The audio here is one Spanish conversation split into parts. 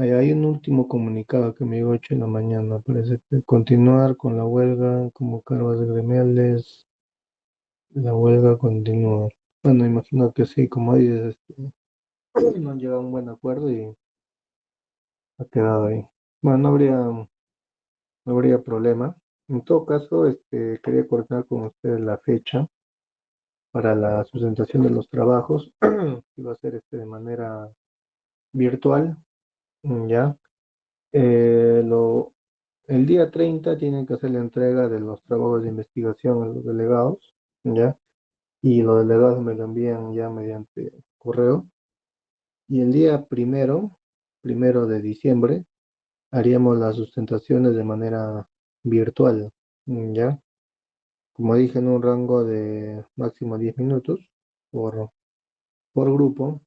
hay un último comunicado que me llegó 8 de la mañana. Parece que continuar con la huelga, convocar bases gremiales, la huelga continúa. Bueno, imagino que sí, como dices, no han llegado a un buen acuerdo y ha quedado ahí. Bueno, no habría problema. En todo caso, quería coordinar con ustedes la fecha para la sustentación de los trabajos. Iba a ser de manera virtual, ¿ya? Eh, lo, el día 30 tienen que hacer la entrega de los trabajos de investigación a los delegados, ¿ya? Y los delegados me lo envían ya mediante correo. Y el día primero de diciembre, haríamos las sustentaciones de manera virtual, ¿ya? Como dije, en un rango de máximo 10 minutos por, por grupo,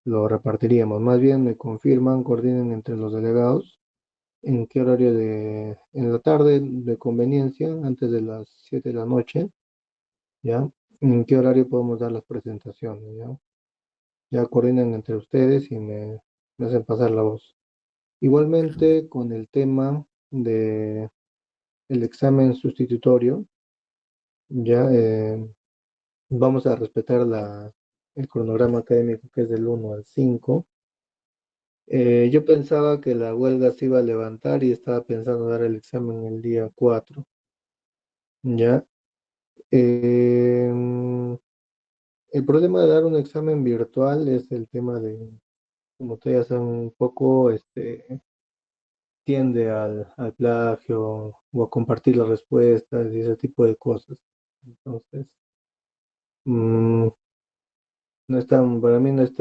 lo repartiríamos. Más bien me confirman, coordinen entre los delegados en qué horario en la tarde de conveniencia, antes de las 7 de la noche, ¿ya? En qué horario podemos dar las presentaciones, ¿ya? Ya coordinan entre ustedes y me hacen pasar la voz. Igualmente, con el tema de el examen sustitutorio, ya vamos a respetar el cronograma académico que es del 1 al 5. Yo pensaba que la huelga se iba a levantar y estaba pensando dar el examen el día 4, ¿ya? Eh, el problema de dar un examen virtual es el tema de, como ustedes saben, un poco tiende al plagio o a compartir las respuestas y ese tipo de cosas. Entonces, mm, no es tan, para mí no es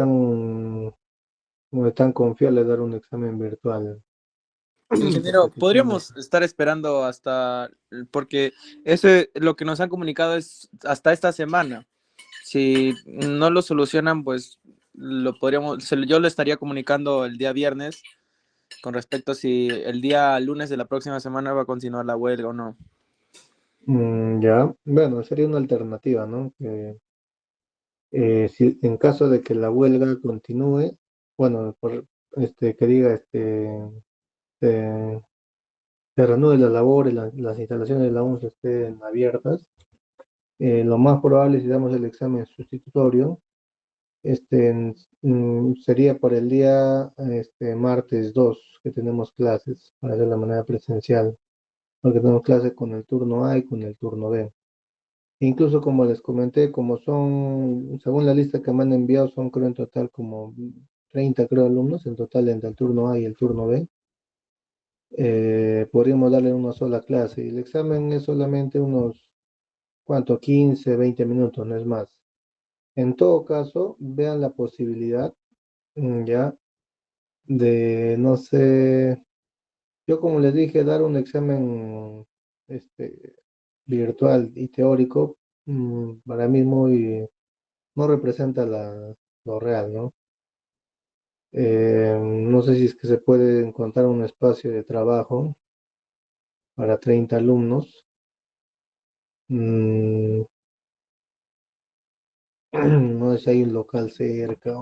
tan confiable dar un examen virtual, porque Ingeniero, si tiene. podríamos estar esperando hasta, porque ese, lo que nos han comunicado es hasta esta semana. Si no lo solucionan, pues lo podríamos, yo lo estaría comunicando el día viernes con respecto a si el día lunes de la próxima semana va a continuar la huelga o no. Ya, bueno, sería una alternativa, ¿no? Si en caso de que la huelga continúe, bueno, que diga, se, se reanude la labor y las instalaciones de la UNS estén abiertas, lo más probable si damos el examen sustitutorio, sería por el día martes 2 que tenemos clases para hacer de manera presencial, porque tenemos clases con el turno A y con el turno B. Incluso como les comenté, como son, según la lista que me han enviado, son creo en total como 30 creo alumnos, en total entre el turno A y el turno B, podríamos darle una sola clase y el examen es solamente unos, ¿cuánto? 15 20 minutos, no es más. En todo caso, vean la posibilidad, ya, de, no sé, yo como les dije, dar un examen este, virtual y teórico, para mí no representa lo real, ¿no? No sé si es que se puede encontrar un espacio de trabajo para 30 alumnos. Mm, no sé si hay un local cerca.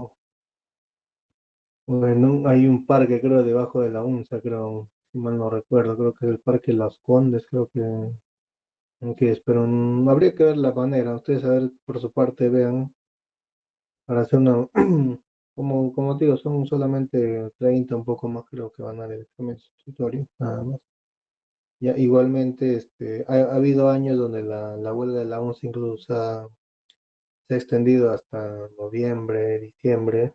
Bueno, hay un parque, creo, debajo de la UNSA, creo, si mal no recuerdo. Creo que es el Parque Las Condes, creo que es, pero habría que ver la manera. Ustedes, a ver, por su parte, vean, para hacer una. Como digo, son solamente 30 un poco más, creo que van a dar el examen sustitutorio, nada más. Ya, igualmente, ha habido años donde la huelga de la ONCE incluso se ha extendido hasta noviembre, diciembre,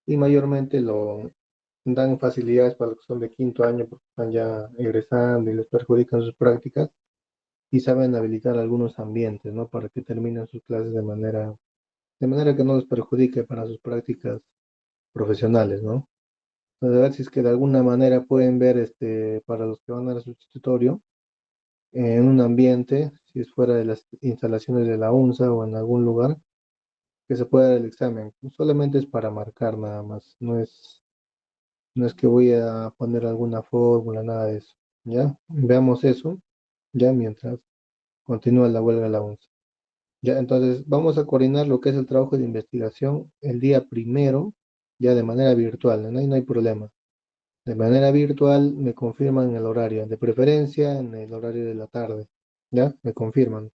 y mayormente lo dan facilidades para los que son de quinto año porque están ya egresando y les perjudican sus prácticas y saben habilitar algunos ambientes, ¿no? Para que terminen sus clases de manera que no les perjudique para sus prácticas profesionales, ¿no? Entonces, a ver si es que de alguna manera pueden ver, para los que van al sustitutorio, en un ambiente, si es fuera de las instalaciones de la UNSA o en algún lugar, que se pueda dar el examen. Solamente es para marcar nada más, no es que voy a poner alguna fórmula, nada de eso. ¿Ya? Veamos eso, ya mientras continúa la huelga de la UNSA. Ya, entonces vamos a coordinar lo que es el trabajo de investigación el día primero, ya de manera virtual, ¿no? Ahí no hay problema. De manera virtual me confirman el horario, de preferencia en el horario de la tarde, ¿ya? Me confirman.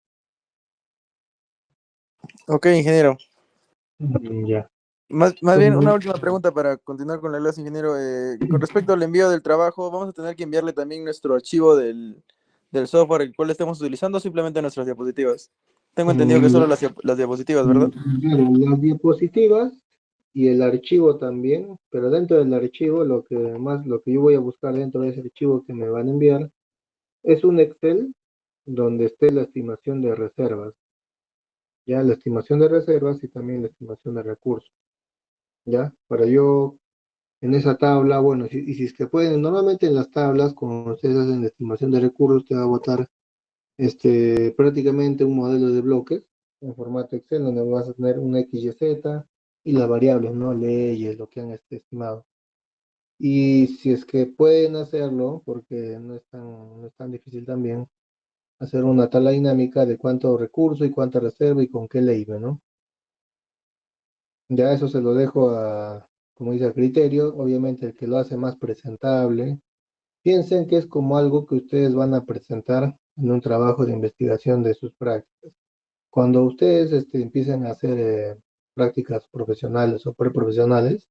Ok, ingeniero. Ya. Más bien, una Bueno, última pregunta para continuar con la clase, ingeniero. Con respecto al envío del trabajo, vamos a tener que enviarle también nuestro archivo del software el cual estemos utilizando, o simplemente nuestras diapositivas. Tengo entendido que solo mm, las diapositivas, ¿verdad? bueno, las diapositivas y el archivo también, pero dentro del archivo lo que yo voy a buscar dentro de ese archivo que me van a enviar es un Excel donde esté la estimación de reservas, ya la estimación de reservas y también la estimación de recursos, ya, para yo en esa tabla, bueno, y si es que pueden, normalmente en las tablas, como ustedes hacen la estimación de recursos, te va a botar prácticamente un modelo de bloques en formato Excel donde vas a tener un X, Y, Z y las variables, ¿no? Leyes, lo que han estimado. Y si es que pueden hacerlo, porque no es tan difícil también, hacer una tabla dinámica de cuánto recurso y cuánta reserva y con qué ley, ¿no? Ya eso se lo dejo a, como dice, a criterio, obviamente el que lo hace más presentable. Piensen que es como algo que ustedes van a presentar en un trabajo de investigación de sus prácticas. Cuando ustedes empiecen a hacer prácticas profesionales o preprofesionales,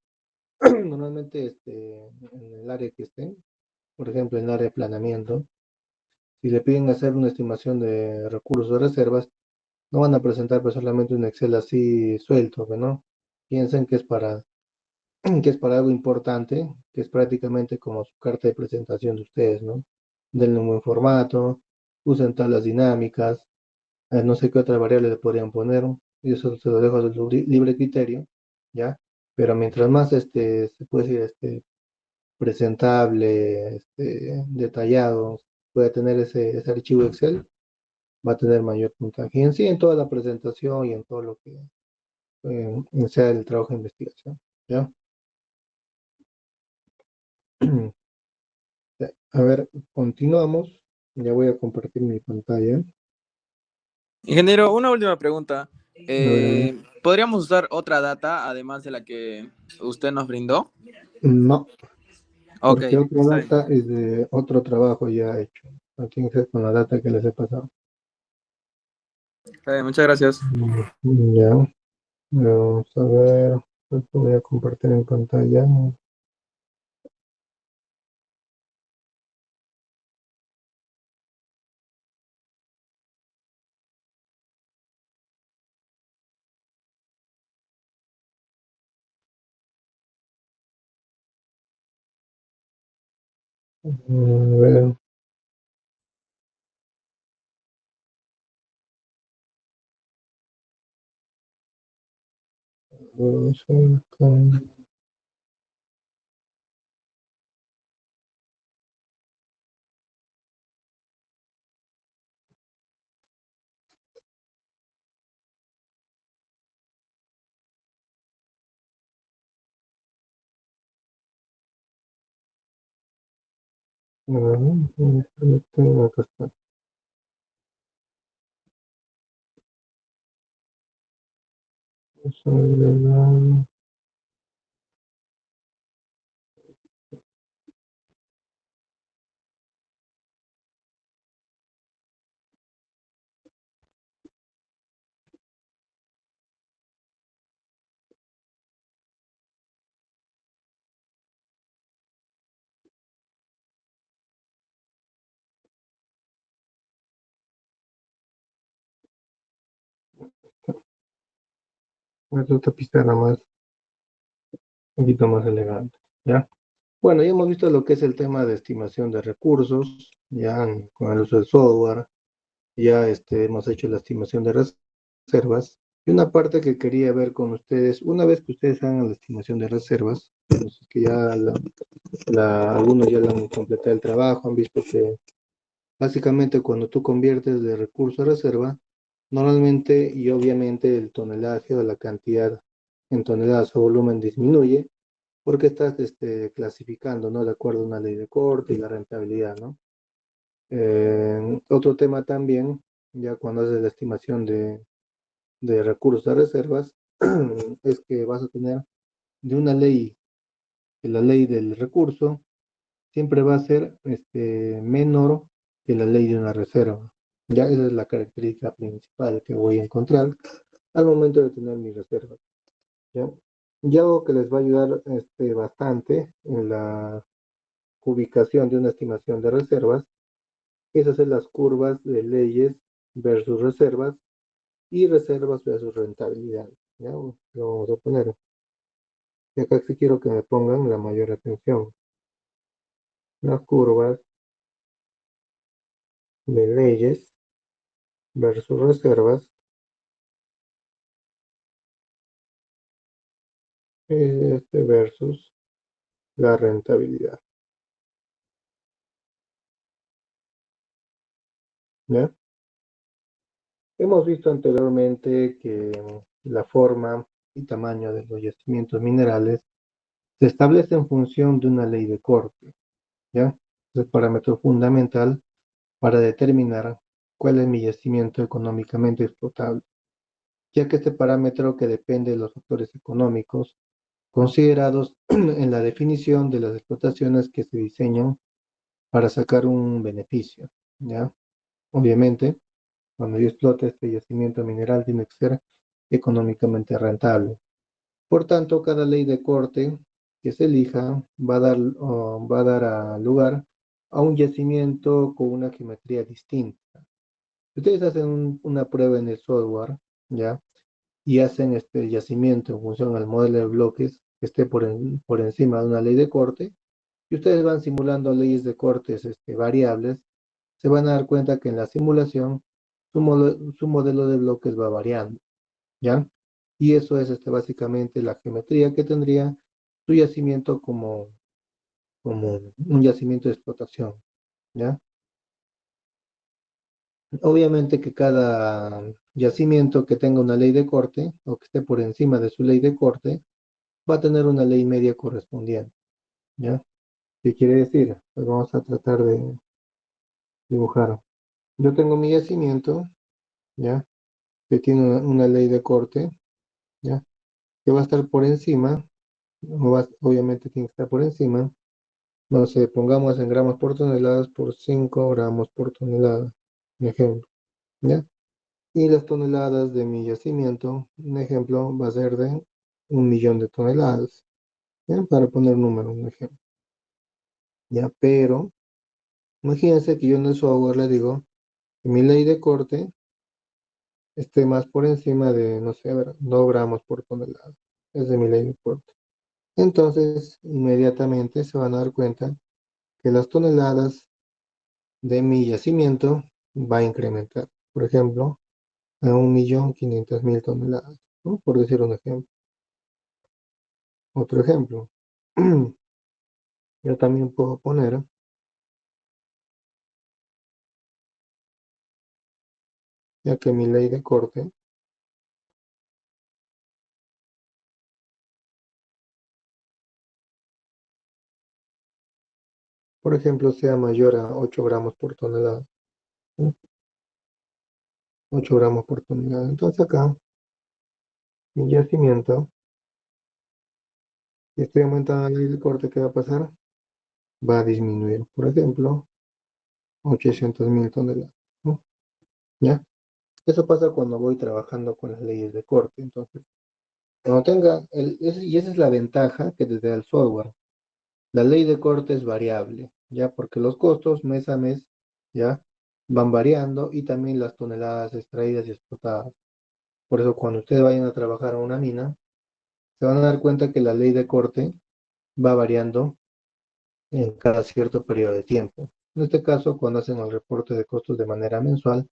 normalmente en el área que estén, por ejemplo, en el área de planeamiento, si le piden hacer una estimación de recursos o reservas, no van a presentar pues solamente un Excel así suelto, ¿no? Piensen que es que es para algo importante, que es prácticamente como su carta de presentación de ustedes, ¿no? Denle un buen formato, usen tablas dinámicas, no sé qué otra variable le podrían poner, y eso se lo dejo a su libre criterio, ¿ya? Pero mientras más se puede decir, presentable, detallado, pueda tener ese archivo Excel, va a tener mayor puntaje. Y en sí, en toda la presentación y en todo lo que sea el trabajo de investigación, ¿ya? A ver, continuamos. Ya voy a compartir mi pantalla. Ingeniero, una última pregunta. A ver. ¿Podríamos usar otra data además de la que usted nos brindó? No, Ok, porque otra está bien. data es de otro trabajo ya hecho. No tiene que ser con la data que les he pasado. Está bien, muchas gracias. Ya, vamos a ver. Esto voy a compartir en pantalla. A ver, vamos a ver, acá está. Vamos a agregar. Esta pizarra más, un poquito más elegante. ¿Ya? Bueno, ya hemos visto lo que es el tema de estimación de recursos, ya con el uso del software, ya hemos hecho la estimación de reservas. Y una parte que quería ver con ustedes, una vez que ustedes hagan la estimación de reservas, entonces que ya algunos ya lo han completado el trabajo, han visto que básicamente cuando tú conviertes de recurso a reserva, normalmente y obviamente el tonelaje o la cantidad en toneladas o volumen disminuye porque estás clasificando, ¿no? De acuerdo a una ley de corte y la rentabilidad, ¿no? Otro tema también, ya cuando haces la estimación de recursos a reservas, es que vas a tener de una ley, que la ley del recurso, siempre va a ser menor que la ley de una reserva. Ya esa es la característica principal que voy a encontrar al momento de tener mi reserva. ¿Ya? Y algo que les va a ayudar bastante en la ubicación de una estimación de reservas es hacer las curvas de leyes versus reservas y reservas versus rentabilidad. ¿Ya? Lo vamos a poner. Y acá sí quiero que me pongan la mayor atención. Las curvas de leyes versus reservas versus la rentabilidad. ¿Ya? Hemos visto anteriormente que la forma y tamaño de los yacimientos minerales se establece en función de una ley de corte. ¿Ya? Es el parámetro fundamental para determinar cuál es mi yacimiento económicamente explotable, ya que este parámetro que depende de los factores económicos considerados en la definición de las explotaciones que se diseñan para sacar un beneficio, ¿ya? Obviamente, cuando yo explote este yacimiento mineral tiene que ser económicamente rentable. Por tanto, cada ley de corte que se elija va a dar lugar a un yacimiento con una geometría distinta. Si ustedes hacen una prueba en el software, ¿ya? Y hacen este yacimiento en función al modelo de bloques que esté por encima de una ley de corte, y ustedes van simulando leyes de cortes variables, se van a dar cuenta que en la simulación su modelo de bloques va variando, ¿ya? Y eso es básicamente la geometría que tendría su yacimiento como un yacimiento de explotación, ¿ya? Obviamente que cada yacimiento que tenga una ley de corte o que esté por encima de su ley de corte va a tener una ley media correspondiente, ¿ya? ¿Qué quiere decir? Pues vamos a tratar de dibujar. Yo tengo mi yacimiento, ¿ya? Que tiene una ley de corte, ¿ya? Que va a estar por encima, obviamente tiene que estar por encima, no sé, pongamos en gramos por toneladas por 5 gramos por tonelada, un ejemplo, ¿ya? Y las toneladas de mi yacimiento, un ejemplo, va a ser de 1 millón de toneladas, ¿ya? Para poner un número, un ejemplo, ¿ya? Pero imagínense que yo en el software le digo que mi ley de corte esté más por encima de, no sé, a ver, 2 gramos por tonelada. Es de mi ley de corte. Entonces, inmediatamente se van a dar cuenta que las toneladas de mi yacimiento va a incrementar. Por ejemplo, a 1.500.000 toneladas, ¿no? Por decir un ejemplo. Otro ejemplo. Yo también puedo poner, ya que mi ley de corte, por ejemplo, sea mayor a 8 gramos por tonelada, ¿no? 8 gramos por tonelada. Entonces acá, mi yacimiento, si estoy aumentando la ley de corte, ¿qué va a pasar? Va a disminuir. Por ejemplo, 800.000 toneladas, ¿no? ¿Ya? Eso pasa cuando voy trabajando con las leyes de corte. Entonces, cuando tenga, y esa es la ventaja que desde el software. La ley de corte es variable, ¿ya? Porque los costos mes a mes, ¿ya? Van variando y también las toneladas extraídas y explotadas. Por eso, cuando ustedes vayan a trabajar a una mina, se van a dar cuenta que la ley de corte va variando en cada cierto periodo de tiempo. En este caso, cuando hacen el reporte de costos de manera mensual,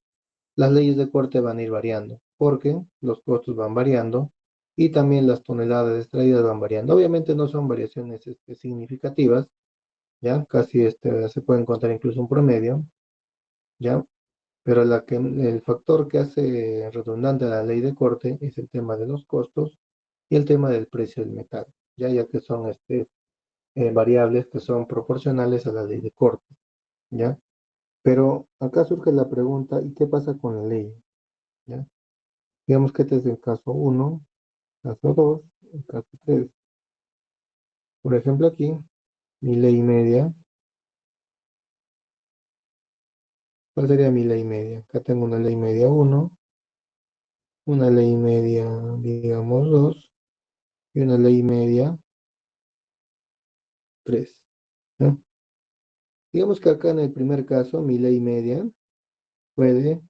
las leyes de corte van a ir variando, porque los costos van variando y también las toneladas extraídas van variando. Obviamente no son variaciones significativas, ¿ya? Casi se puede encontrar incluso un promedio, ¿ya? Pero el factor que hace redundante a la ley de corte es el tema de los costos y el tema del precio del metal, ya que son variables que son proporcionales a la ley de corte, ¿ya? Pero acá surge la pregunta, ¿y qué pasa con la ley? ¿Ya? Digamos que este es el caso uno, caso 2, el caso 3. Por ejemplo, aquí, mi ley media, ¿cuál sería mi ley media? Acá tengo una ley media uno, una ley media, digamos, 2 y una ley media 3. ¿No? Digamos que acá en el primer caso, mi ley media puede,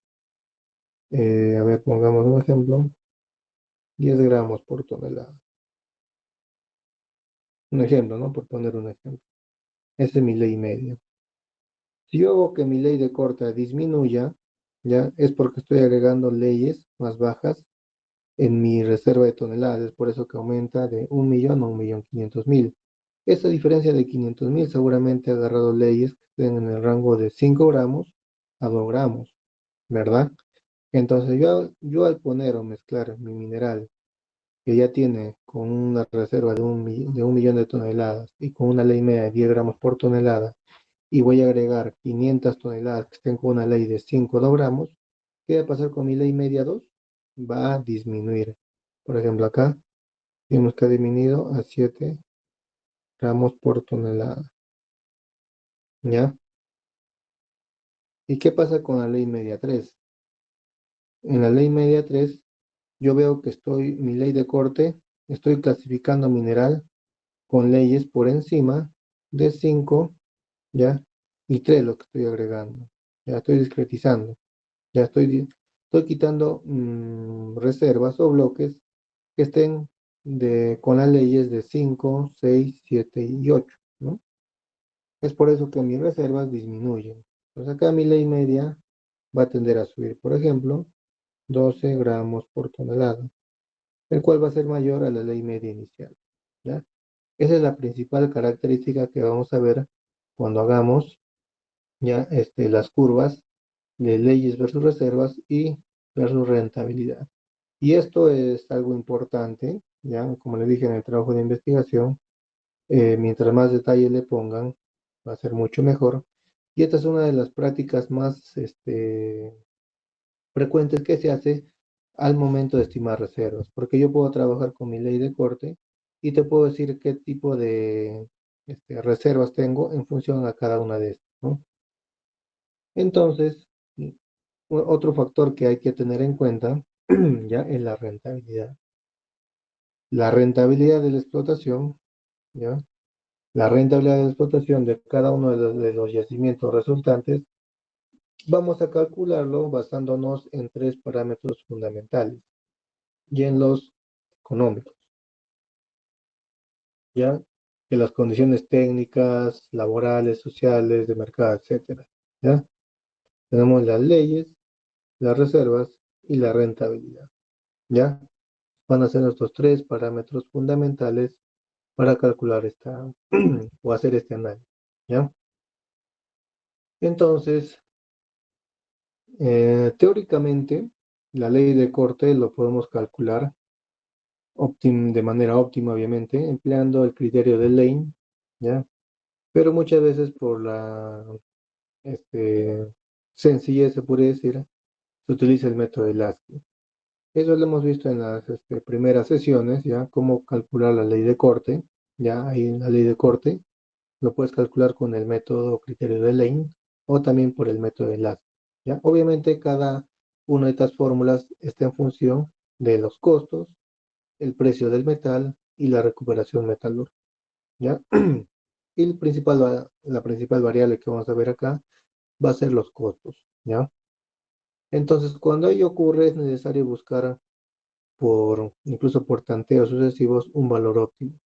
a ver, pongamos un ejemplo, 10 gramos por tonelada. Un ejemplo, ¿no? Por poner un ejemplo. Esa es mi ley media. Si yo hago que mi ley de corta disminuya, ya es porque estoy agregando leyes más bajas en mi reserva de toneladas. Es por eso que aumenta de 1 millón a 1.500.000. Esa diferencia de 500.000 seguramente ha agarrado leyes que estén en el rango de 5 gramos a 2 gramos, ¿verdad? Entonces yo al poner o mezclar mi mineral que ya tiene con una reserva de 1 millón de toneladas y con una ley media de 10 gramos por tonelada, y voy a agregar 500 toneladas que estén con una ley de 5 gramos, ¿qué va a pasar con mi ley media 2? Va a disminuir. Por ejemplo, acá vemos que ha disminuido a 7 gramos por tonelada. ¿Ya? ¿Y qué pasa con la ley media 3? En la ley media 3 yo veo que mi ley de corte, estoy clasificando mineral con leyes por encima de 5, ¿ya? Y 3 lo que estoy agregando. Ya estoy discretizando. Ya estoy quitando reservas o bloques que estén con las leyes de 5, 6, 7 y 8, ¿no? Es por eso que mis reservas disminuyen. Entonces acá mi ley media va a tender a subir, por ejemplo, 12 gramos por tonelada, el cual va a ser mayor a la ley media inicial, ¿ya? Esa es la principal característica que vamos a ver cuando hagamos ya las curvas de leyes versus reservas y versus rentabilidad. Y esto es algo importante, ya como le dije en el trabajo de investigación, mientras más detalle le pongan, va a ser mucho mejor. Y esta es una de las prácticas más frecuentes que se hace al momento de estimar reservas, porque yo puedo trabajar con mi ley de corte y te puedo decir qué tipo de reservas tengo en función a cada una de estas, ¿no? Entonces, otro factor que hay que tener en cuenta ya es la rentabilidad. La rentabilidad de la explotación, ¿ya? La rentabilidad de la explotación de cada uno de los yacimientos resultantes, vamos a calcularlo basándonos en tres parámetros fundamentales y en los económicos, ¿ya? De las condiciones técnicas, laborales, sociales, de mercado, etcétera, ¿ya? Tenemos las leyes, las reservas y la rentabilidad, ¿ya? Van a ser nuestros tres parámetros fundamentales para calcular o hacer este análisis, ¿ya? Entonces, teóricamente, la ley de corte lo podemos calcular de manera óptima, obviamente, empleando el criterio de Lane, ¿ya? Pero muchas veces por la este, sencillez, se puede decir, se utiliza el método de Lasky. Eso lo hemos visto en las primeras sesiones, ¿ya? Cómo calcular la ley de corte, ¿ya? Ahí en la ley de corte lo puedes calcular con el método o criterio de Lane o también por el método de Lasky, ¿ya? Obviamente cada una de estas fórmulas está en función de los costos, el precio del metal y la recuperación metalúrgica, ¿ya? Y la principal variable que vamos a ver acá va a ser los costos, ¿ya? Entonces, cuando ello ocurre, es necesario buscar incluso por tanteos sucesivos, un valor óptimo.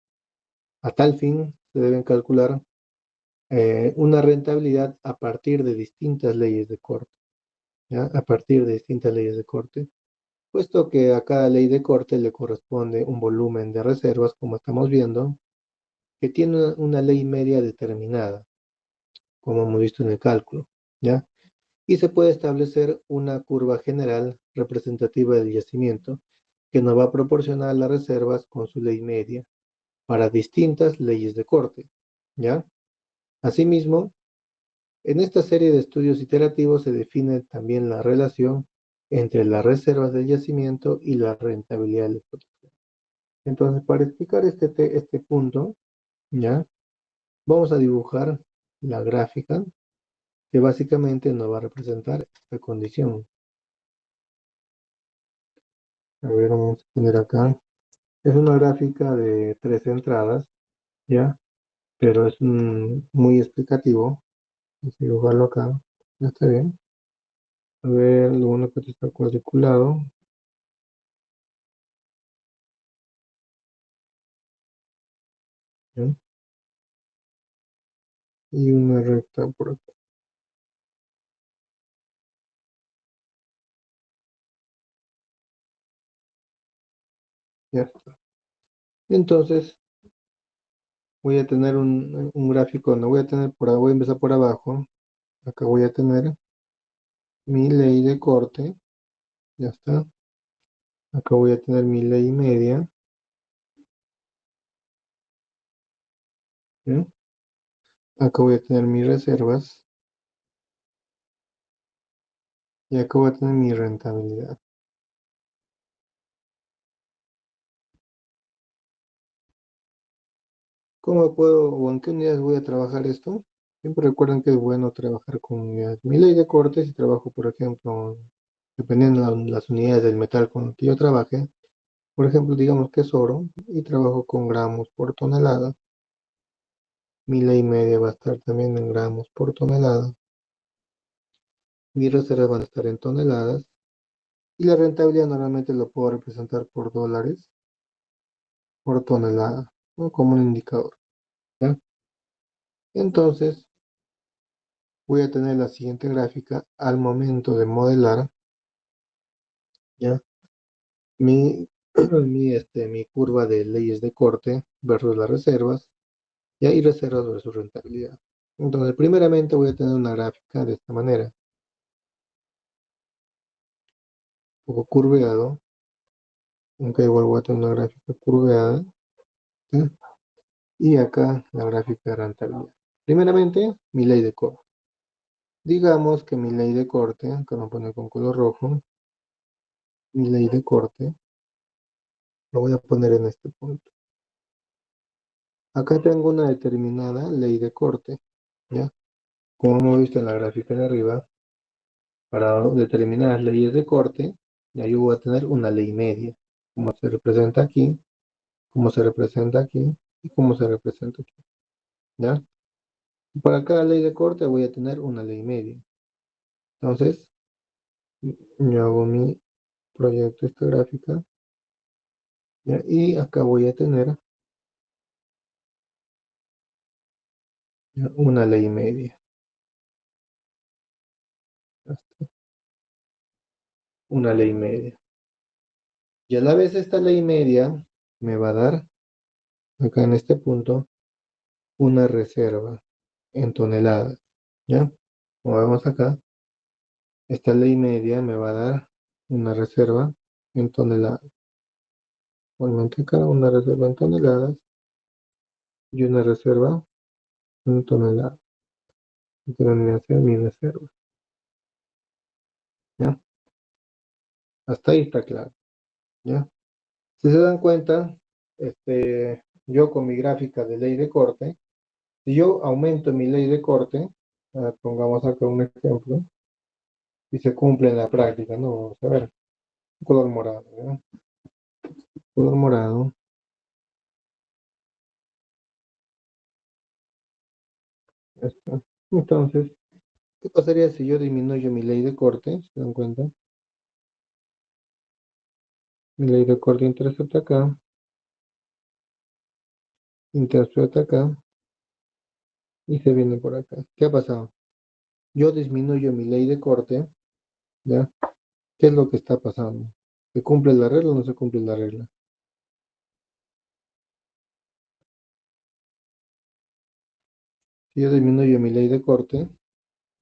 A tal fin, se deben calcular una rentabilidad a partir de distintas leyes de corte, ¿ya? A partir de distintas leyes de corte, puesto que a cada ley de corte le corresponde un volumen de reservas, como estamos viendo, que tiene una ley media determinada, como hemos visto en el cálculo, ¿ya? Y se puede establecer una curva general representativa del yacimiento que nos va a proporcionar las reservas con su ley media para distintas leyes de corte, ¿ya? Asimismo, en esta serie de estudios iterativos se define también la relación entre las reservas del yacimiento y la rentabilidad de la explotación. Entonces, para explicar este punto, ¿ya? Vamos a dibujar la gráfica que básicamente nos va a representar esta condición. A ver, vamos a poner acá. Es una gráfica de 3 entradas, ¿ya? Pero es muy explicativo. Vamos a dibujarlo acá. Ya está bien. A ver, lo bueno que está cuadriculado, ¿ya? Y una recta por acá. Ya está. Entonces, voy a tener un gráfico, no voy a tener voy a empezar por abajo. Acá voy a tener mi ley de corte, ya está. Acá voy a tener mi ley media, ¿ya? Acá voy a tener mis reservas y acá voy a tener mi rentabilidad. ¿Cómo puedo o en qué unidades voy a trabajar esto? Siempre recuerden que es bueno trabajar con unidades. Mi ley de corte, si trabajo, por ejemplo, dependiendo de las unidades del metal con el que yo trabaje, por ejemplo, digamos que es oro y trabajo con gramos por tonelada. Mi ley media va a estar también en gramos por tonelada. Mis reservas van a estar en toneladas. Y la rentabilidad normalmente lo puedo representar por dólares por tonelada, ¿no? Como un indicador, ¿ya? Entonces, voy a tener la siguiente gráfica al momento de modelar, ¿ya? Mi, mi curva de leyes de corte versus las reservas, ¿ya? Y reservas versus rentabilidad. Entonces, primeramente voy a tener una gráfica de esta manera, un poco curveado, aunque igual voy a tener una gráfica curveada, ¿sí? Y acá la gráfica de rentabilidad. Primeramente, mi ley de corte. Digamos que mi ley de corte, que lo pone con color rojo, mi ley de corte, lo voy a poner en este punto. Acá tengo una determinada ley de corte, ¿ya? Como hemos visto en la gráfica de arriba, para determinadas leyes de corte, ya yo voy a tener una ley media, como se representa aquí, como se representa aquí y como se representa aquí, ¿ya? Y para cada ley de corte voy a tener una ley media. Entonces, yo hago mi proyecto, esta gráfica, ¿ya? Y acá voy a tener, ¿ya? Una ley media. Una ley media. Y a la vez esta ley media me va a dar, acá en este punto, una reserva en toneladas. ¿Ya? Como vemos acá, esta ley media me va a dar una reserva en toneladas. Igualmente acá una reserva en toneladas y una reserva en toneladas. Esta vendría a ser mi reserva. ¿Ya? Hasta ahí está claro. ¿Ya? Si se dan cuenta, yo con mi gráfica de ley de corte, si yo aumento mi ley de corte, pongamos acá un ejemplo, y se cumple en la práctica, ¿no? Vamos a ver, color morado, ¿verdad? Color morado, ya está. Entonces, ¿qué pasaría si yo disminuyo mi ley de corte? ¿Se dan cuenta? Mi ley de corte intercepta acá, intercepta acá, y se viene por acá. ¿Qué ha pasado? Yo disminuyo mi ley de corte, ¿ya? ¿Qué es lo que está pasando? ¿Se cumple la regla o no se cumple la regla? Si yo disminuyo mi ley de corte,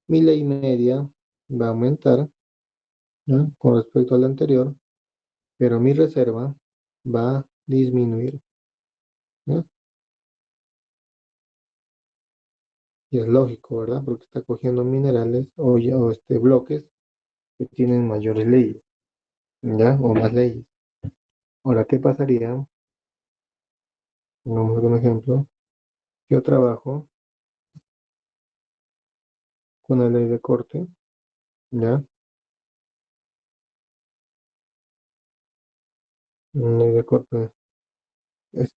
mi ley media va a aumentar, ¿ya? Con respecto a la anterior, pero mi reserva va a disminuir, ¿ya? Y es lógico, ¿verdad? Porque está cogiendo minerales o bloques que tienen mayores leyes, ¿ya? O más leyes. Ahora, ¿qué pasaría? Pongamos un ejemplo. yo trabajo con la ley de corte, ¿ya? Una ley de corte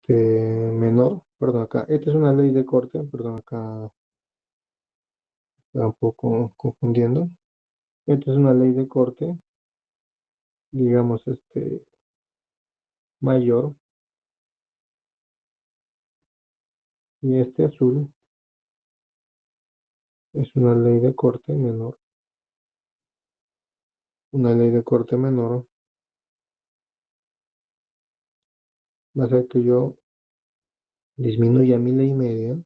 menor, perdón, acá. Esta es una ley de corte, perdón, acá está un poco confundiendo. Esta es una ley de corte, digamos, mayor, y este azul es una ley de corte menor. Una ley de corte menor va a hacer que yo disminuya mi ley media,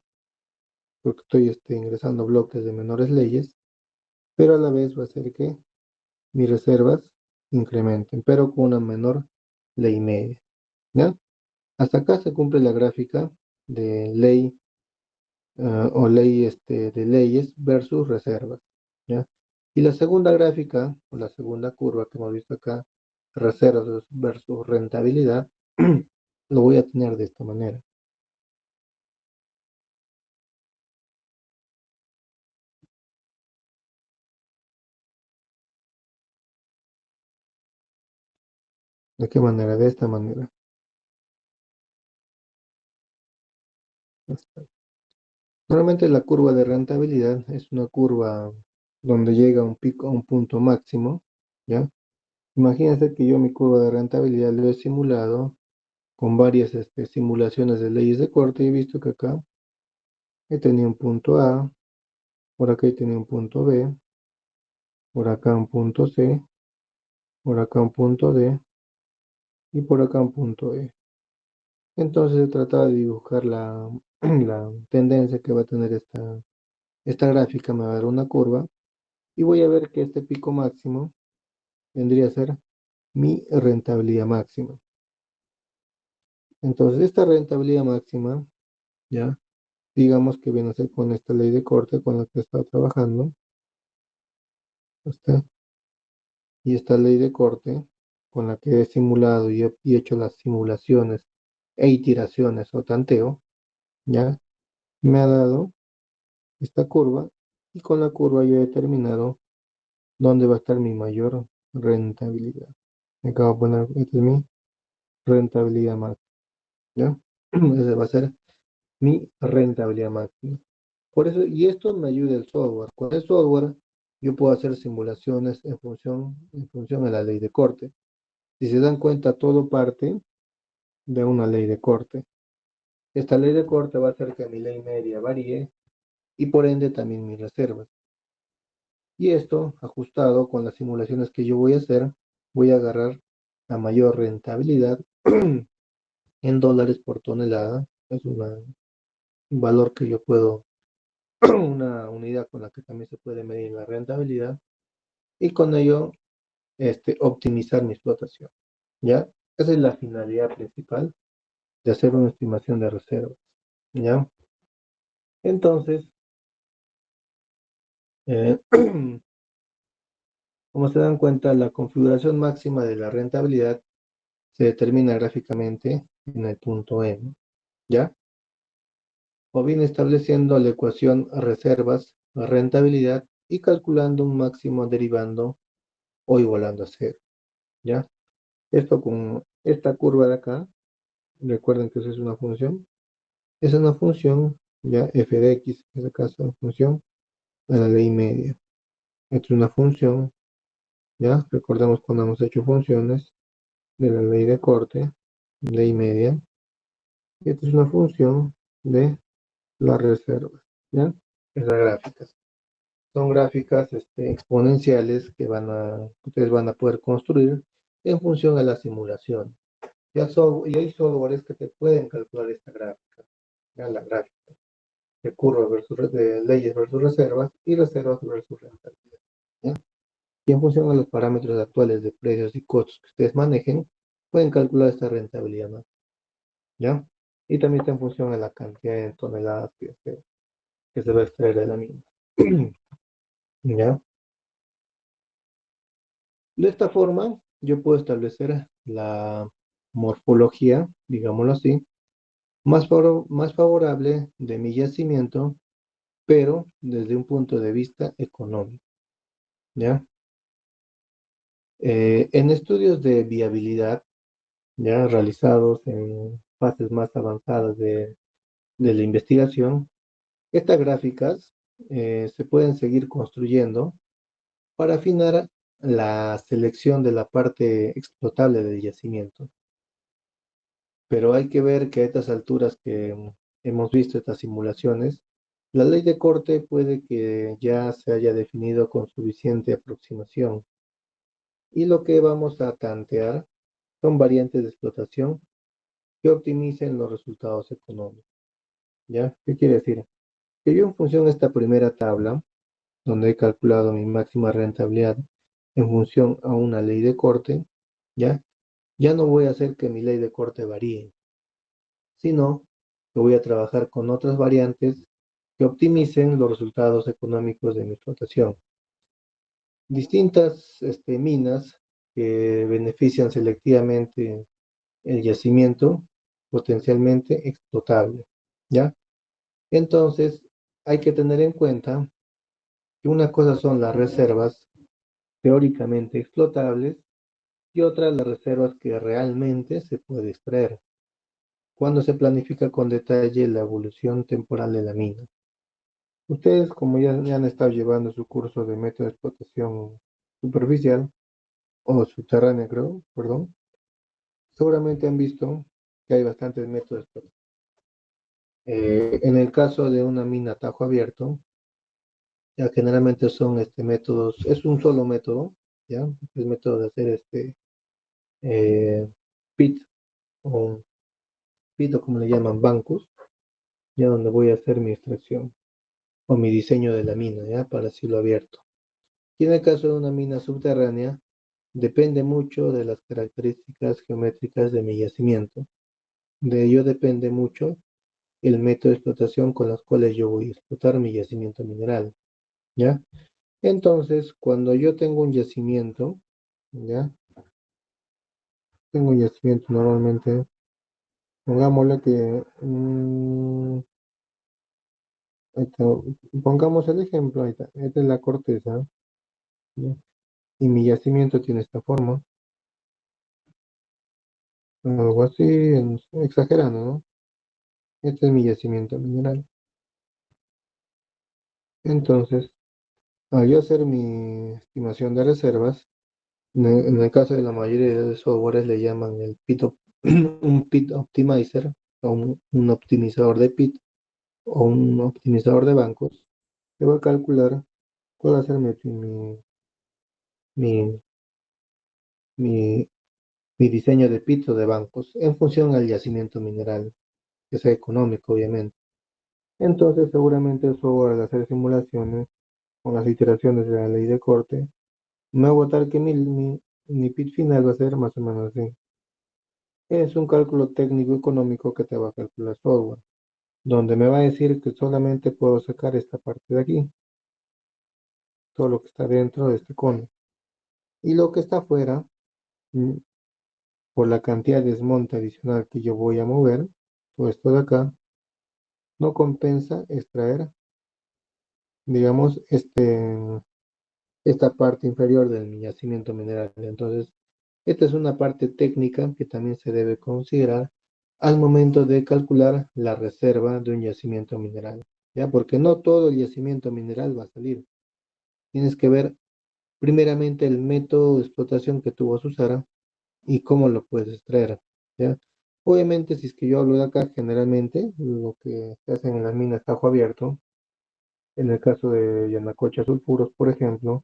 porque estoy ingresando bloques de menores leyes, pero a la vez va a hacer que mis reservas incrementen, pero con una menor ley media, ¿ya? Hasta acá se cumple la gráfica de ley o ley de leyes versus reservas, ¿ya? Y la segunda gráfica, o la segunda curva que hemos visto acá, reservas versus rentabilidad, lo voy a tener de esta manera. ¿De qué manera? De esta manera. Normalmente la curva de rentabilidad es una curva donde llega a un pico, a un punto máximo, ¿ya? Imagínense que yo mi curva de rentabilidad lo he simulado con varias simulaciones de leyes de corte y he visto que acá he tenido un punto A, por acá he tenido un punto B, por acá un punto C, por acá un punto D y por acá un punto E. Entonces he tratado de dibujar la tendencia que va a tener esta gráfica, me va a dar una curva y voy a ver que este pico máximo vendría a ser mi rentabilidad máxima. Entonces esta rentabilidad máxima, ya, digamos que viene a ser con esta ley de corte con la que he estado trabajando, ¿está? Y esta ley de corte con la que he simulado y he hecho las simulaciones e iteraciones o tanteo, ya, me ha dado esta curva y con la curva yo he determinado dónde va a estar mi mayor rentabilidad. Me acabo de poner, esta es mi rentabilidad máxima, ¿ya? Esa va a ser mi rentabilidad máxima. Por eso, y esto me ayuda el software. Con el software yo puedo hacer simulaciones en función a la ley de corte. Si se dan cuenta, todo parte de una ley de corte. Esta ley de corte va a hacer que mi ley media varíe y por ende también mis reservas. Y esto, ajustado con las simulaciones que yo voy a hacer, voy a agarrar la mayor rentabilidad en dólares por tonelada. Es un valor que yo puedo, una unidad con la que también se puede medir la rentabilidad y con ello optimizar mi explotación. ¿Ya? Esa es la finalidad principal de hacer una estimación de reservas. ¿Ya? Entonces, eh, como se dan cuenta, la configuración máxima de la rentabilidad se determina gráficamente en el punto M, ¿ya? O bien estableciendo la ecuación reservas, rentabilidad y calculando un máximo derivando o igualando a cero, ¿ya? Esto con esta curva de acá, recuerden que eso es una función, ya f de x, en este caso, una función de la ley media. Esta es una función, ya, recordemos cuando hemos hecho funciones de la ley de corte, ley media. Y esta es una función de las reservas, ¿ya? Esas gráficas. Son gráficas exponenciales que ustedes van a poder construir en función a la simulación. Y hay softwares que te pueden calcular esta gráfica, ya la gráfica de curvas de leyes versus reservas y reservas versus rentabilidad, ¿ya? Y en función a los parámetros actuales de precios y costos que ustedes manejen, pueden calcular esta rentabilidad, ¿no? ¿Ya? Y también está en función a la cantidad de toneladas que se va a extraer de la mina. ¿Ya? De esta forma, yo puedo establecer la morfología, digámoslo así, más favorable de mi yacimiento, pero desde un punto de vista económico, ¿ya? En estudios de viabilidad, ya realizados en fases más avanzadas de la investigación, estas gráficas se pueden seguir construyendo para afinar la selección de la parte explotable del yacimiento. Pero hay que ver que a estas alturas que hemos visto estas simulaciones, la ley de corte puede que ya se haya definido con suficiente aproximación. Y lo que vamos a tantear son variantes de explotación que optimicen los resultados económicos. ¿Ya? ¿Qué quiere decir? Que yo en función de esta primera tabla, donde he calculado mi máxima rentabilidad en función a una ley de corte, ¿ya? Ya no voy a hacer que mi ley de corte varíe, sino que voy a trabajar con otras variantes que optimicen los resultados económicos de mi explotación. Distintas minas que benefician selectivamente el yacimiento potencialmente explotable, ¿ya? Entonces, hay que tener en cuenta que una cosa son las reservas teóricamente explotables y otra las reservas que realmente se puede extraer cuando se planifica con detalle la evolución temporal de la mina. Ustedes, como ya han estado llevando su curso de método de explotación superficial o subterránea, creo, perdón, seguramente han visto que hay bastantes métodos de explotación. En el caso de una mina a tajo abierto, ya generalmente son métodos, es un solo método, ya, es método de hacer eh, pit o pit o como le llaman bancos, ya donde voy a hacer mi extracción o mi diseño de la mina, ya, para cielo abierto. Y en el caso de una mina subterránea, depende mucho de las características geométricas de mi yacimiento. De ello depende mucho el método de explotación con los cuales yo voy a explotar mi yacimiento mineral, ¿ya? Entonces, cuando yo tengo un yacimiento, ¿ya? Tengo un yacimiento normalmente, pongámosle que, pongamos el ejemplo, ahí está, esta es la corteza, ¿ya? Y mi yacimiento tiene esta forma, algo así, exagerando, ¿no? Este es mi yacimiento mineral. Entonces, al yo hacer mi estimación de reservas, en el caso de la mayoría de softwares le llaman el un pit optimizer o un optimizador de pit o un optimizador de bancos, que va a calcular cuál va a ser mi, mi- mi diseño de pit o de bancos en función al yacimiento mineral, que sea económico, obviamente. Entonces, seguramente el software al hacer simulaciones con las iteraciones de la ley de corte, me va a botar que mi pit final va a ser más o menos así. Es un cálculo técnico económico que te va a calcular software, donde me va a decir que solamente puedo sacar esta parte de aquí, todo lo que está dentro de este cono. Y lo que está afuera, mm, por la cantidad de desmonte adicional que yo voy a mover, todo esto de acá, no compensa extraer, digamos, esta parte inferior del yacimiento mineral. Entonces, esta es una parte técnica que también se debe considerar al momento de calcular la reserva de un yacimiento mineral, ¿ya? Porque no todo el yacimiento mineral va a salir. Tienes que ver primeramente el método de explotación que tú vas a usar y cómo lo puedes extraer, ¿ya? Obviamente, si es que yo hablo de acá, generalmente lo que se hace en las minas tajo abierto, en el caso de Yanacocha sulfuros, por ejemplo,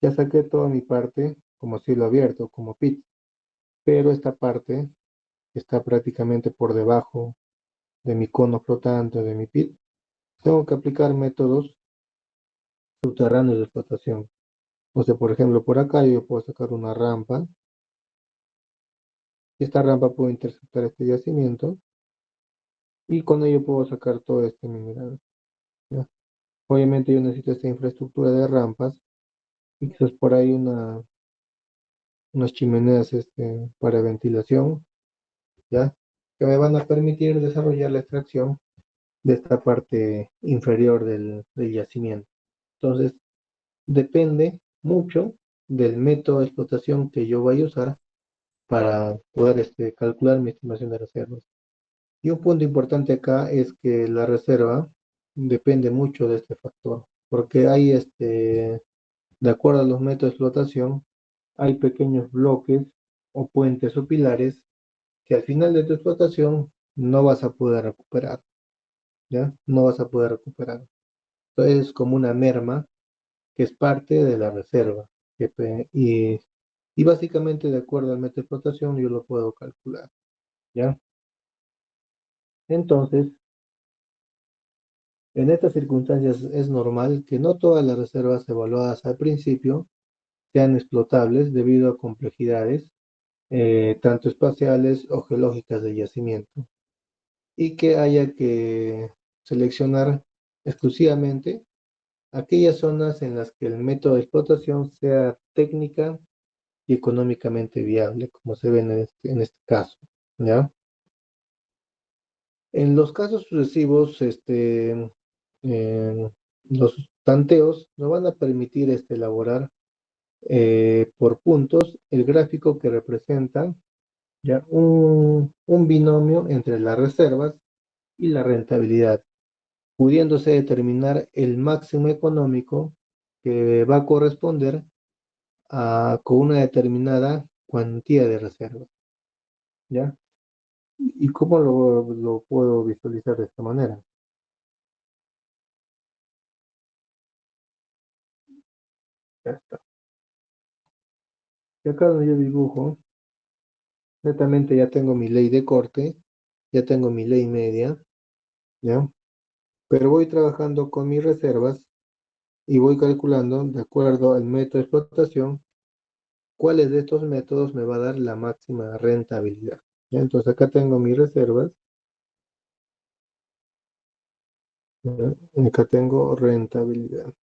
ya saqué toda mi parte como cielo abierto, como pit, pero esta parte está prácticamente por debajo de mi cono flotante, de mi pit. Tengo que aplicar métodos subterráneos de explotación. O sea, por ejemplo, por acá yo puedo sacar una rampa y esta rampa puede interceptar este yacimiento y con ello puedo sacar todo este mineral, ¿ya? Obviamente yo necesito esta infraestructura de rampas y quizás por ahí unas chimeneas para ventilación, ¿ya? que me van a permitir desarrollar la extracción de esta parte inferior del yacimiento. Entonces, depende mucho del método de explotación que yo vaya a usar para poder calcular mi estimación de reservas. Y un punto importante acá es que la reserva depende mucho de este factor, porque hay, de acuerdo a los métodos de explotación, hay pequeños bloques o puentes o pilares que al final de tu explotación no vas a poder recuperar, ¿ya? No vas a poder recuperar. Entonces es como una merma que es parte de la reserva. Y básicamente de acuerdo al método de explotación yo lo puedo calcular, ¿ya? Entonces, en estas circunstancias es normal que no todas las reservas evaluadas al principio sean explotables debido a complejidades, tanto espaciales o geológicas de yacimiento, y que haya que seleccionar exclusivamente aquellas zonas en las que el método de explotación sea técnica y económicamente viable, como se ve en este caso, ¿ya? En los casos sucesivos, los tanteos nos van a permitir elaborar por puntos el gráfico que representa ya un binomio entre las reservas y la rentabilidad, pudiéndose determinar el máximo económico que va a corresponder con una determinada cuantía de reservas, ¿ya? ¿Y cómo lo puedo visualizar de esta manera? Ya está. Y acá donde yo dibujo, netamente ya tengo mi ley de corte, ya tengo mi ley media, ¿ya? Pero voy trabajando con mis reservas y voy calculando, de acuerdo al método de explotación, cuáles de estos métodos me va a dar la máxima rentabilidad, ¿ya? Entonces acá tengo mis reservas, ¿ya? Y acá tengo rentabilidad.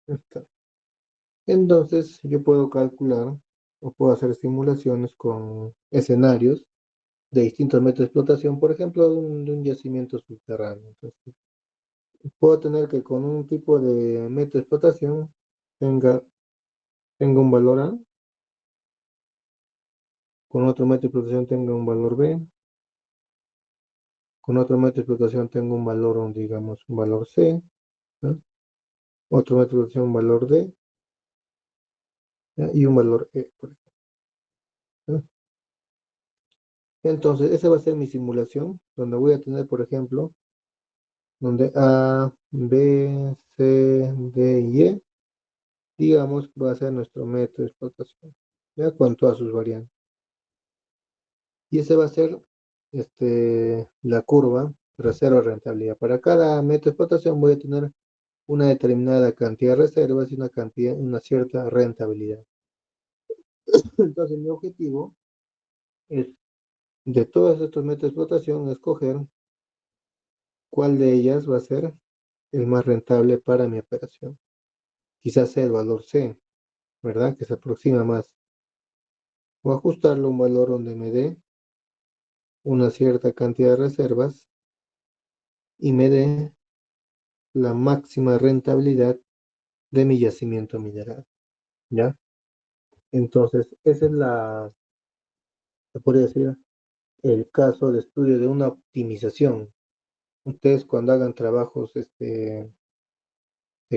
Ya está. Entonces yo puedo calcular o puedo hacer simulaciones con escenarios de distintos métodos de explotación, por ejemplo, de un yacimiento subterráneo. Entonces, puedo tener que con un tipo de método de explotación tenga, tenga un valor A, con otro método de explotación tenga un valor B, con otro método de explotación tenga un valor, digamos, un valor C, ¿no? Otro método de explotación un valor D, ¿ya? Y un valor E, por ejemplo, ¿no? Entonces, esa va a ser mi simulación, donde voy a tener, por ejemplo, donde A, B, C, D y E, digamos, va a ser nuestro método de explotación, ya con todas sus variantes. Y ese va a ser la curva reserva rentabilidad. Para cada método de explotación voy a tener una determinada cantidad de reservas y una cierta rentabilidad. Entonces, mi objetivo es, de todos estos métodos de explotación, escoger cuál de ellas va a ser el más rentable para mi operación. Quizás sea el valor C, ¿verdad? Que se aproxima más. O ajustarlo a un valor donde me dé una cierta cantidad de reservas y me dé la máxima rentabilidad de mi yacimiento mineral, ¿ya? Entonces, esa es se podría decir, el caso de estudio de una optimización. Ustedes cuando hagan trabajos de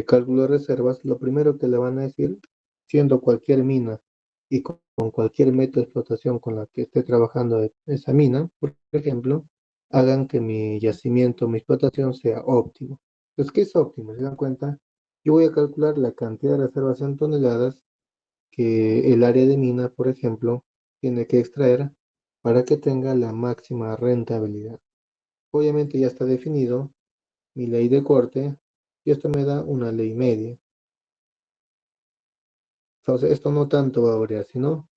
cálculo de reservas, lo primero que le van a decir, siendo cualquier mina y con cualquier método de explotación con la que esté trabajando esa mina, por ejemplo, hagan que mi yacimiento, mi explotación sea óptimo. Entonces, ¿qué es óptimo? ¿Se dan cuenta? Yo voy a calcular la cantidad de reservas en toneladas que el área de mina, por ejemplo, tiene que extraer para que tenga la máxima rentabilidad. Obviamente ya está definido mi ley de corte y esto me da una ley media. Entonces, esto no tanto va a variar, sino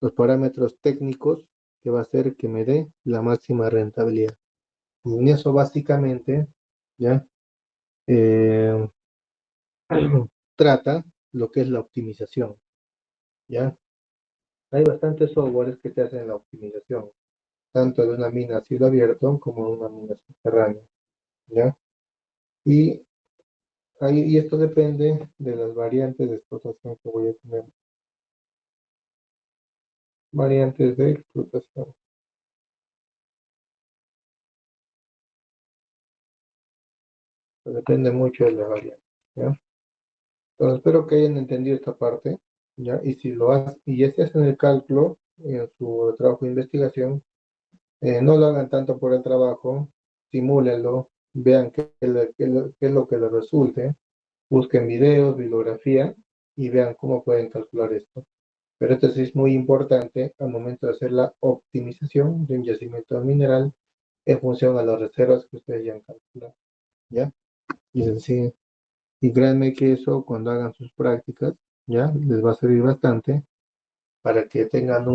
los parámetros técnicos que va a hacer que me dé la máxima rentabilidad. Y en eso básicamente, ¿ya? Eh, trata lo que es la optimización, ¿ya? hay bastantes softwares que te hacen la optimización, tanto de una mina a cielo abierto como de una mina subterránea, ¿ya? Y, y esto depende de las variantes de explotación que voy a tener. Variantes de explotación. Pues depende mucho de la variante, ¿ya? Entonces, espero que hayan entendido esta parte, ¿ya? Y si lo hacen, y ya se hacen el cálculo en su trabajo de investigación, no lo hagan tanto por el trabajo, simúlenlo, vean qué es lo que les resulte, busquen videos, bibliografía y vean cómo pueden calcular esto. Pero esto sí es muy importante al momento de hacer la optimización de un yacimiento mineral en función a las reservas que ustedes ya han calculado, ¿ya? Y es así. Y créanme que eso cuando hagan sus prácticas, ¿ya? Les va a servir bastante para que tengan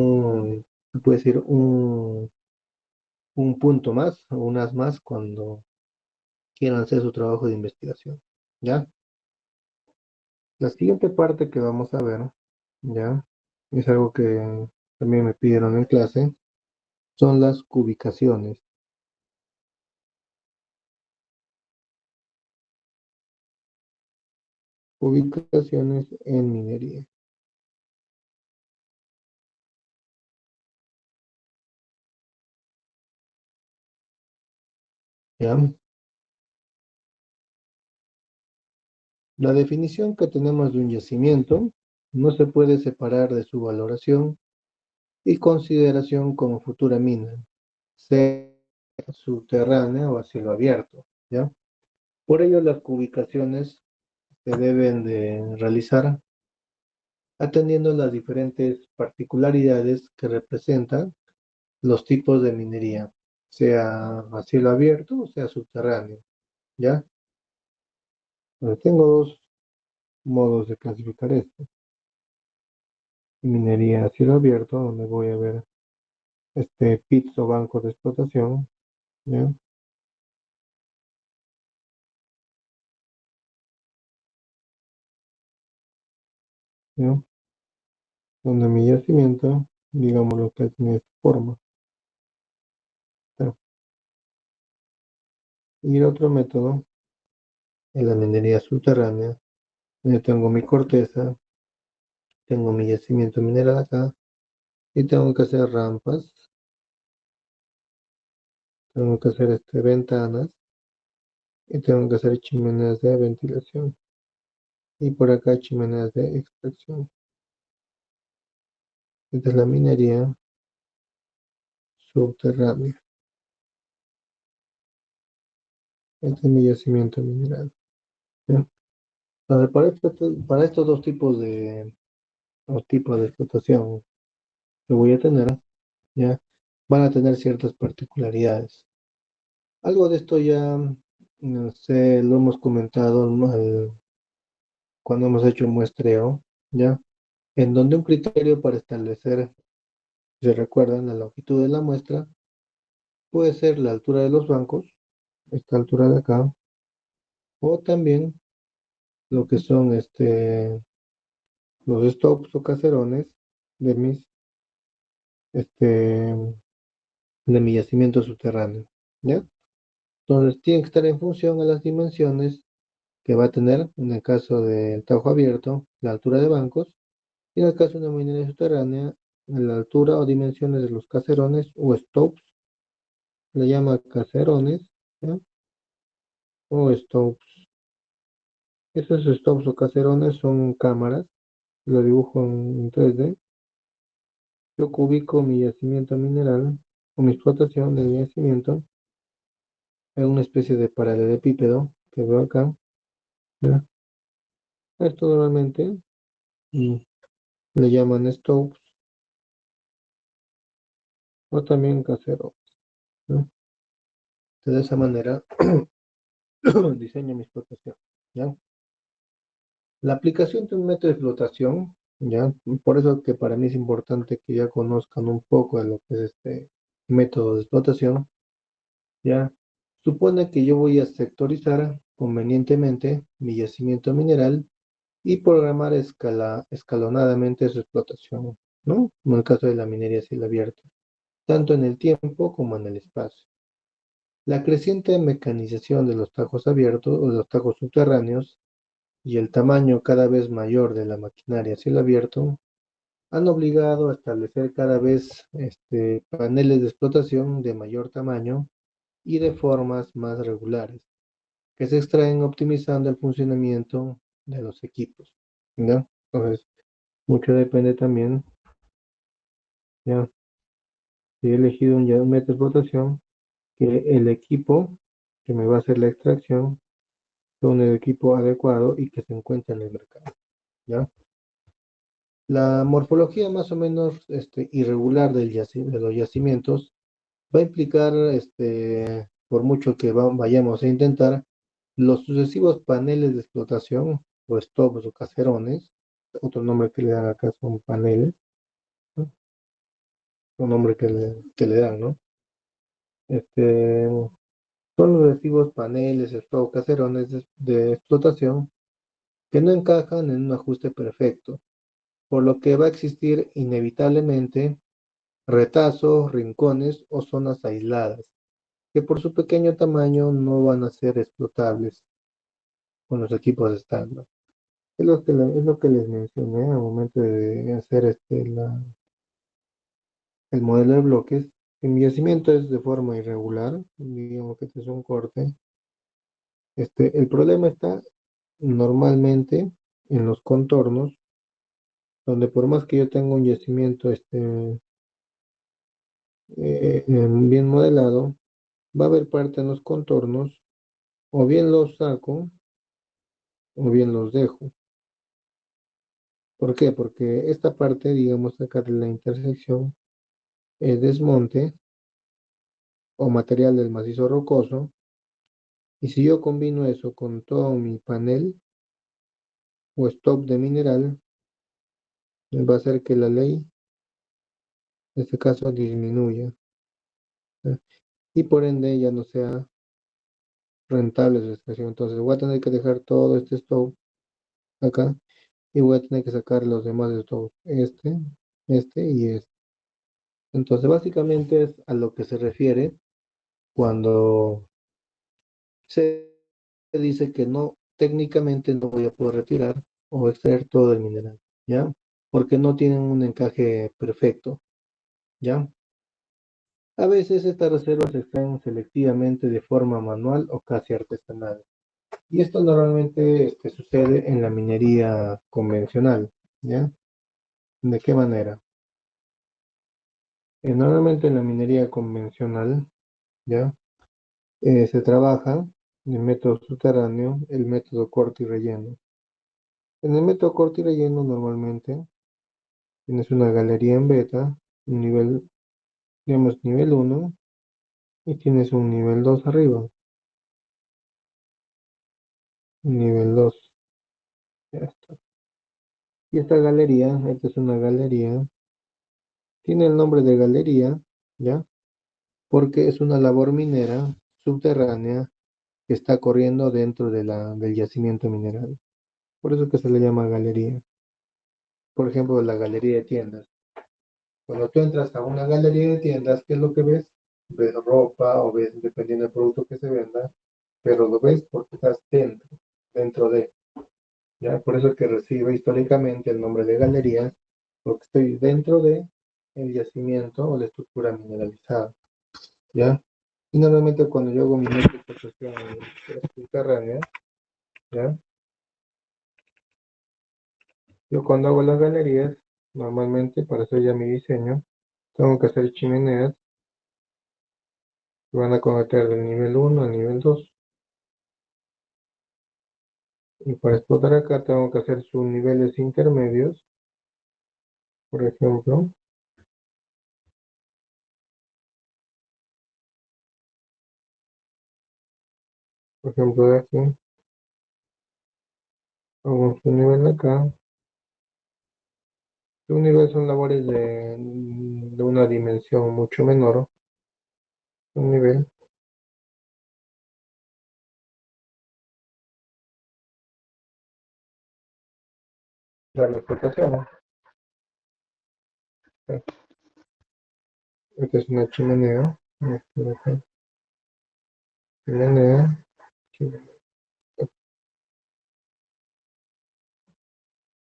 puede decir, un punto más o unas más cuando quieran hacer su trabajo de investigación, ¿ya? La siguiente parte que vamos a ver, ¿ya? Es algo que también me pidieron en clase, son las cubicaciones. Ubicaciones en minería, ¿ya? La definición que tenemos de un yacimiento no se puede separar de su valoración y consideración como futura mina, sea subterránea o a cielo abierto, ¿ya? Por ello, las ubicaciones se deben de realizar atendiendo las diferentes particularidades que representan los tipos de minería, sea a cielo abierto o sea subterráneo, ¿ya? Tengo dos modos de clasificar esto. Minería a cielo abierto, donde voy a ver pits o bancos de explotación, ¿ya? ¿Ya? Donde mi yacimiento, digamos lo que tiene esta forma. ¿Ya? Y el otro método es la minería subterránea, donde tengo mi corteza, tengo mi yacimiento mineral acá, y tengo que hacer rampas, tengo que hacer ventanas, y tengo que hacer chimeneas de ventilación, y por acá chimeneas de extracción. Esta es la minería subterránea. Este es mi yacimiento mineral, ¿ya? Entonces, para estos dos tipos de explotación que voy a tener, ¿ya? Van a tener ciertas particularidades. Algo de esto ya, no sé, lo hemos comentado, ¿no? Cuando hemos hecho un muestreo, ¿ya? En donde un criterio para establecer, si se recuerdan, la longitud de la muestra puede ser la altura de los bancos, esta altura de acá, o también lo que son los stops o caserones de este, de mi yacimiento subterráneo, ¿ya? Entonces tiene que estar en función a las dimensiones que va a tener, en el caso del Tajo abierto, la altura de bancos, y en el caso de una minería subterránea, la altura o dimensiones de los caserones o stops, le llama caserones, ¿ya? O stops. Esos stops o caserones son cámaras, lo dibujo en 3D. Yo ubico mi yacimiento mineral o mi explotación del yacimiento en una especie de paralelepípedo que veo acá, ¿ya? Esto normalmente mm, le llaman stops o también caseros, ¿no? De esa manera diseño mi explotación, ¿ya? La aplicación de un método de explotación, ¿ya? Por eso que para mí es importante que ya conozcan un poco de lo que es este método de explotación, ¿ya? Supone que yo voy a sectorizar convenientemente mi yacimiento mineral y programar escalonadamente su explotación. ¿no? Como el caso de la minería a cielo abierto, tanto en el tiempo como en el espacio. La creciente mecanización de los tajos abiertos o de los tajos subterráneos y el tamaño cada vez mayor de la maquinaria a cielo abierto han obligado a establecer cada vez paneles de explotación de mayor tamaño y de formas más regulares, que se extraen optimizando el funcionamiento de los equipos. ¿Ya? Entonces, mucho depende también, ya, si he elegido ya un método de explotación, que el equipo que me va a hacer la extracción sea un equipo adecuado y que se encuentre en el mercado. ¿Ya? La morfología más o menos irregular de los yacimientos va a implicar, por mucho que vayamos a intentar, los sucesivos paneles de explotación, o stopes o caserones, otro nombre que le dan acá son paneles, ¿no? Un nombre que le dan, ¿no? Este, son los sucesivos paneles, stopes, caserones de explotación que no encajan en un ajuste perfecto, por lo que va a existir inevitablemente retazos, rincones o zonas aisladas, que por su pequeño tamaño no van a ser explotables con los equipos estándar. Es lo que les mencioné al momento de hacer el modelo de bloques. El yacimiento es de forma irregular, digamos que este es un corte. El problema está normalmente en los contornos, donde por más que yo tenga un yacimiento bien modelado, va a haber parte en los contornos, o bien los saco o bien los dejo. ¿Por qué? Porque esta parte, digamos acá de la intersección, es desmonte o material del macizo rocoso, y si yo combino eso con todo mi panel o stop de mineral, va a hacer que la ley, en este caso, disminuya, ¿eh? Y por ende ya no sea rentable su extracción. Entonces voy a tener que dejar todo este stop acá y voy a tener que sacar los demás stops, y este. Entonces básicamente es a lo que se refiere cuando se dice que no, técnicamente no voy a poder retirar o extraer todo el mineral, ¿ya? Porque no tienen un encaje perfecto, ¿ya? A veces estas reservas se extraen selectivamente de forma manual o casi artesanal. Y esto normalmente sucede en la minería convencional, ¿ya? ¿De qué manera? Normalmente en la minería convencional, ¿ya? Se trabaja el método subterráneo, el método corte y relleno. En el método corte y relleno normalmente tienes una galería en beta, un nivel, digamos nivel uno, y tienes un nivel 2 arriba, un nivel 2. Ya está. Y esta es una galería, tiene el nombre de galería, ¿ya? Porque es una labor minera subterránea que está corriendo dentro del yacimiento mineral. Por eso que se le llama galería. Por ejemplo, la galería de tiendas. Cuando tú entras a una galería de tiendas, ¿qué es lo que ves? Ves ropa o ves, dependiendo del producto que se venda, pero lo ves porque estás dentro de, ¿ya? Por eso es que recibe históricamente el nombre de galería, porque estoy dentro de el yacimiento o la estructura mineralizada, ¿ya? Y normalmente cuando yo hago mi exposición subterránea, ¿ya? Yo cuando hago las galerías, normalmente para hacer ya mi diseño, tengo que hacer chimeneas que van a conectar del nivel uno al nivel 2. Y para explotar acá tengo que hacer sus niveles intermedios, por ejemplo. Por ejemplo, de aquí, hago su nivel acá. Su nivel son labores de una dimensión mucho menor. Un nivel de la explotación. Esta es una chimenea. Esta de acá, chimenea, chimenea.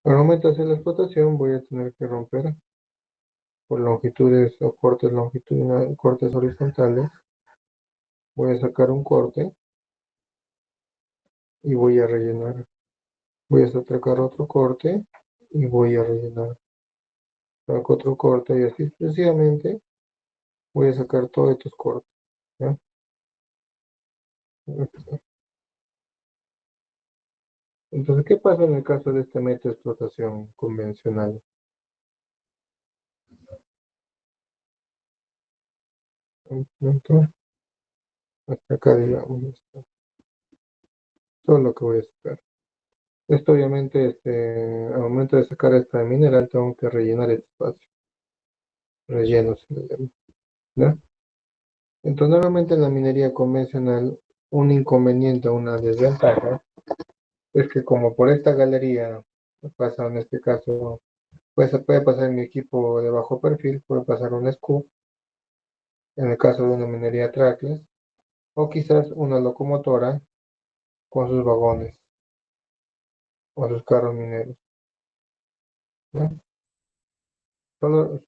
Al momento de hacer la explotación voy a tener que romper por longitudes o cortes longitudinales, cortes horizontales. Voy a sacar un corte y voy a rellenar. Voy a sacar otro corte y voy a rellenar. Saco otro corte y así sucesivamente voy a sacar todos estos cortes. ¿Ya? Entonces, ¿qué pasa en el caso de este método de explotación convencional? Entonces, hasta acá, digamos, esto. Todo lo que voy a sacar. Esto obviamente, al momento de sacar esta mineral, tengo que rellenar este espacio. Relleno se le llama, ¿ya? Entonces, normalmente en la minería convencional, un inconveniente o una desventaja es que como por esta galería pasa en este caso, pues se puede pasar mi equipo de bajo perfil, puede pasar un scoop, en el caso de una minería trackless, o quizás una locomotora con sus vagones o sus carros mineros, ¿no? Solo-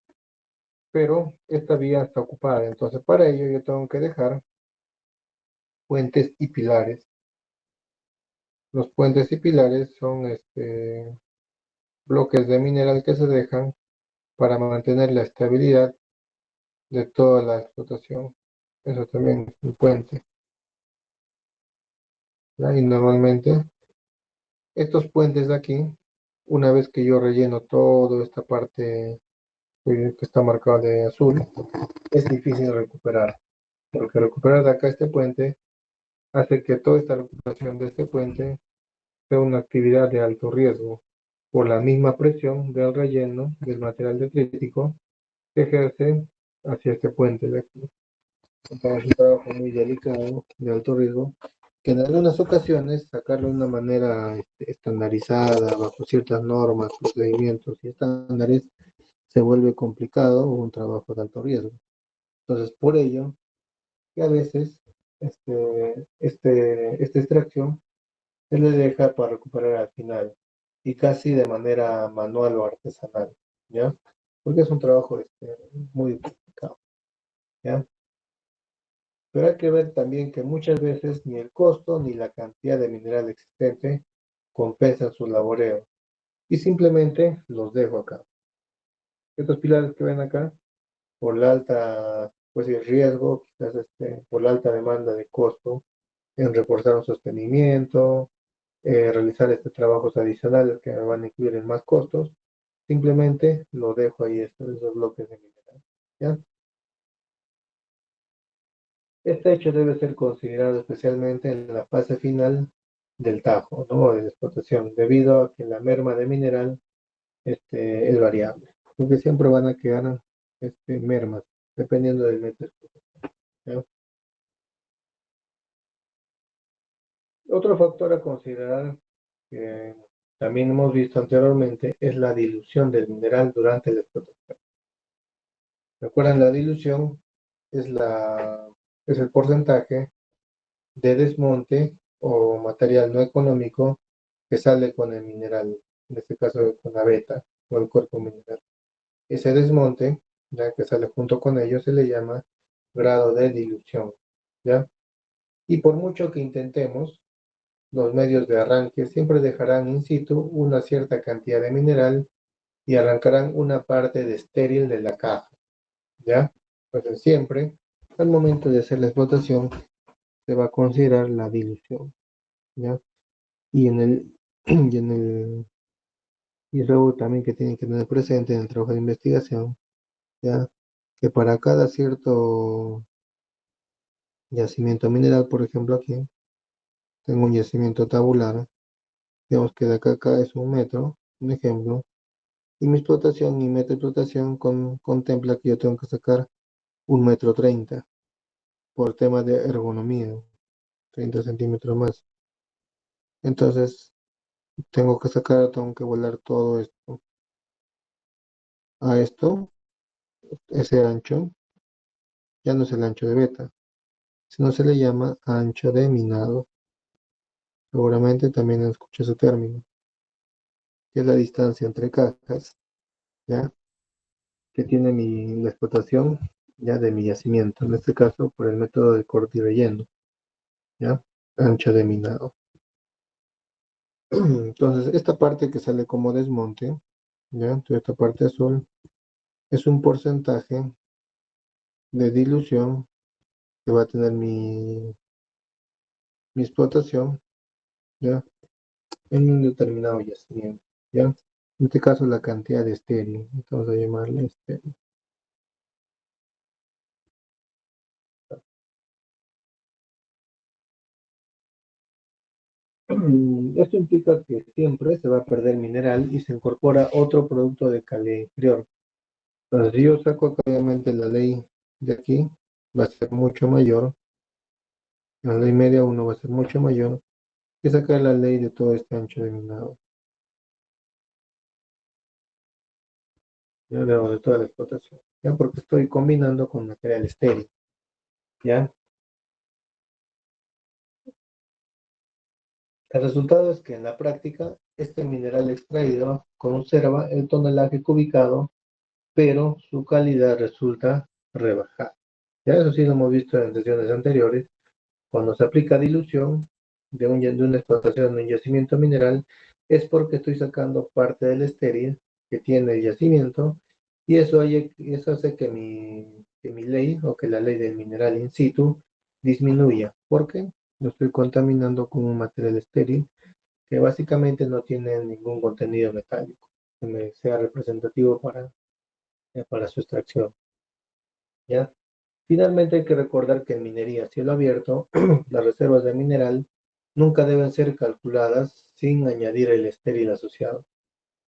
pero esta vía está ocupada, entonces para ello yo tengo que dejar puentes y pilares. Los puentes y pilares son bloques de mineral que se dejan para mantener la estabilidad de toda la explotación. Eso también es un puente, ¿ya? Y normalmente estos puentes de aquí, una vez que yo relleno toda esta parte que está marcada de azul, es difícil recuperar, porque recuperar de acá este puente hace que toda esta recuperación de este puente sea una actividad de alto riesgo, por la misma presión del relleno del material detrítico que ejerce hacia este puente de aquí. Entonces, es un trabajo muy delicado, de alto riesgo, que en algunas ocasiones sacarlo de una manera estandarizada, bajo ciertas normas, procedimientos y estándares, se vuelve complicado o un trabajo de alto riesgo. Entonces, por ello, que a veces esta extracción se le deja para recuperar al final y casi de manera manual o artesanal, ¿ya? Porque es un trabajo muy complicado, ¿ya? Pero hay que ver también que muchas veces ni el costo ni la cantidad de mineral existente compensan su laboreo y simplemente los dejo acá. Estos pilares que ven acá, por la alta, pues el riesgo, quizás por la alta demanda de costo en reforzar un sostenimiento, realizar trabajos adicionales que me van a incluir en más costos, simplemente lo dejo ahí, esos bloques de mineral, ¿ya? Este hecho debe ser considerado especialmente en la fase final del tajo, ¿no? De la explotación, debido a que la merma de mineral es variable, porque siempre van a quedar mermas, dependiendo del método. ¿Ya? Otro factor a considerar que también hemos visto anteriormente es la dilución del mineral durante la explotación. ¿Recuerdan? La dilución es, es el porcentaje de desmonte o material no económico que sale con el mineral, en este caso con la beta o el cuerpo mineral. Ese desmonte, ya que sale junto con ello, se le llama grado de dilución, ¿ya? Y por mucho que intentemos, los medios de arranque siempre dejarán in situ una cierta cantidad de mineral y arrancarán una parte de estéril de la caja, ¿ya? Pues siempre, al momento de hacer la explotación, se va a considerar la dilución, ¿ya? Y en el, y en el, y luego también que tienen que tener presente en el trabajo de investigación, ¿ya? Que para cada cierto yacimiento mineral, por ejemplo aquí, tengo un yacimiento tabular, digamos que de acá a acá es 1 metro, un ejemplo, y mi explotación, mi meta de explotación contempla que yo tengo que sacar 1,30 m por tema de ergonomía, 30 centímetros más. Entonces, tengo que volar todo esto a esto. ese ancho ya no es el ancho de beta, sino se le llama ancho de minado. Seguramente también escuché ese término, que es la distancia entre cajas, ¿ya? Que tiene la explotación ya de mi yacimiento, en este caso por el método de corte y relleno, ¿ya? Ancho de minado. Entonces, esta parte que sale como desmonte, ¿ya? Entonces, esta parte azul es un porcentaje de dilución que va a tener mi explotación, ¿ya? En un determinado yacimiento, ¿ya? En este caso, la cantidad de estéreo, vamos a llamarle estéreo. Esto implica que siempre se va a perder mineral y se incorpora otro producto de calidad inferior. Entonces, si yo saco acá, obviamente la ley de aquí va a ser mucho mayor, la ley media uno va a ser mucho mayor que sacar la ley de todo este ancho de minado, ¿ya? De toda la explotación, ¿ya? Porque estoy combinando con material estéril, ¿ya? El resultado es que en la práctica este mineral extraído conserva el tonelaje cubicado, pero su calidad resulta rebajada. Ya eso sí lo hemos visto en sesiones anteriores, cuando se aplica dilución de una explotación de un yacimiento mineral, es porque estoy sacando parte del estéril que tiene el yacimiento y eso hace que mi ley o que la ley del mineral in situ disminuya. ¿Por qué? Lo estoy contaminando con un material estéril que básicamente no tiene ningún contenido metálico que me sea representativo para su extracción, ¿ya? Finalmente hay que recordar que en minería a cielo abierto, las reservas de mineral nunca deben ser calculadas sin añadir el estéril asociado,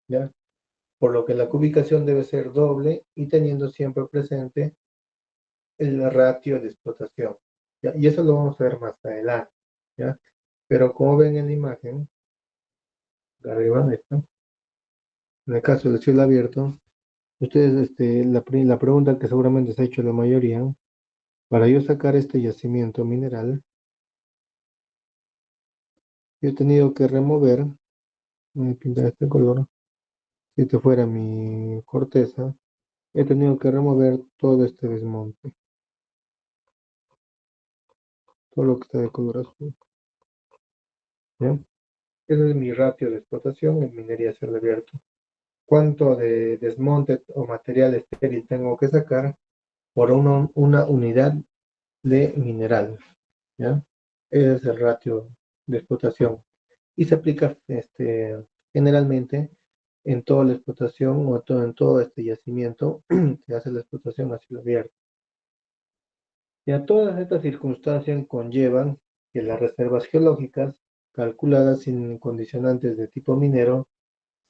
¿ya? Por lo que la cubicación debe ser doble y teniendo siempre presente el ratio de explotación, ¿ya? Y eso lo vamos a ver más adelante, ¿ya? Pero como ven en la imagen, de arriba, en el caso del cielo abierto, ustedes, la pregunta que seguramente se ha hecho la mayoría, para yo sacar este yacimiento mineral, yo he tenido que remover, voy a pintar este color, si este fuera mi corteza, he tenido que remover todo este desmonte, todo lo que está de color azul, ¿ya? Ese es mi ratio de explotación en minería a cielo abierto. ¿Cuánto de desmonte o material estéril tengo que sacar por una unidad de mineral, ¿ya? Ese es el ratio de explotación. Y se aplica generalmente en toda la explotación o en todo este yacimiento se hace la explotación a cielo abierto. Y a todas estas circunstancias conllevan que las reservas geológicas, calculadas sin condicionantes de tipo minero,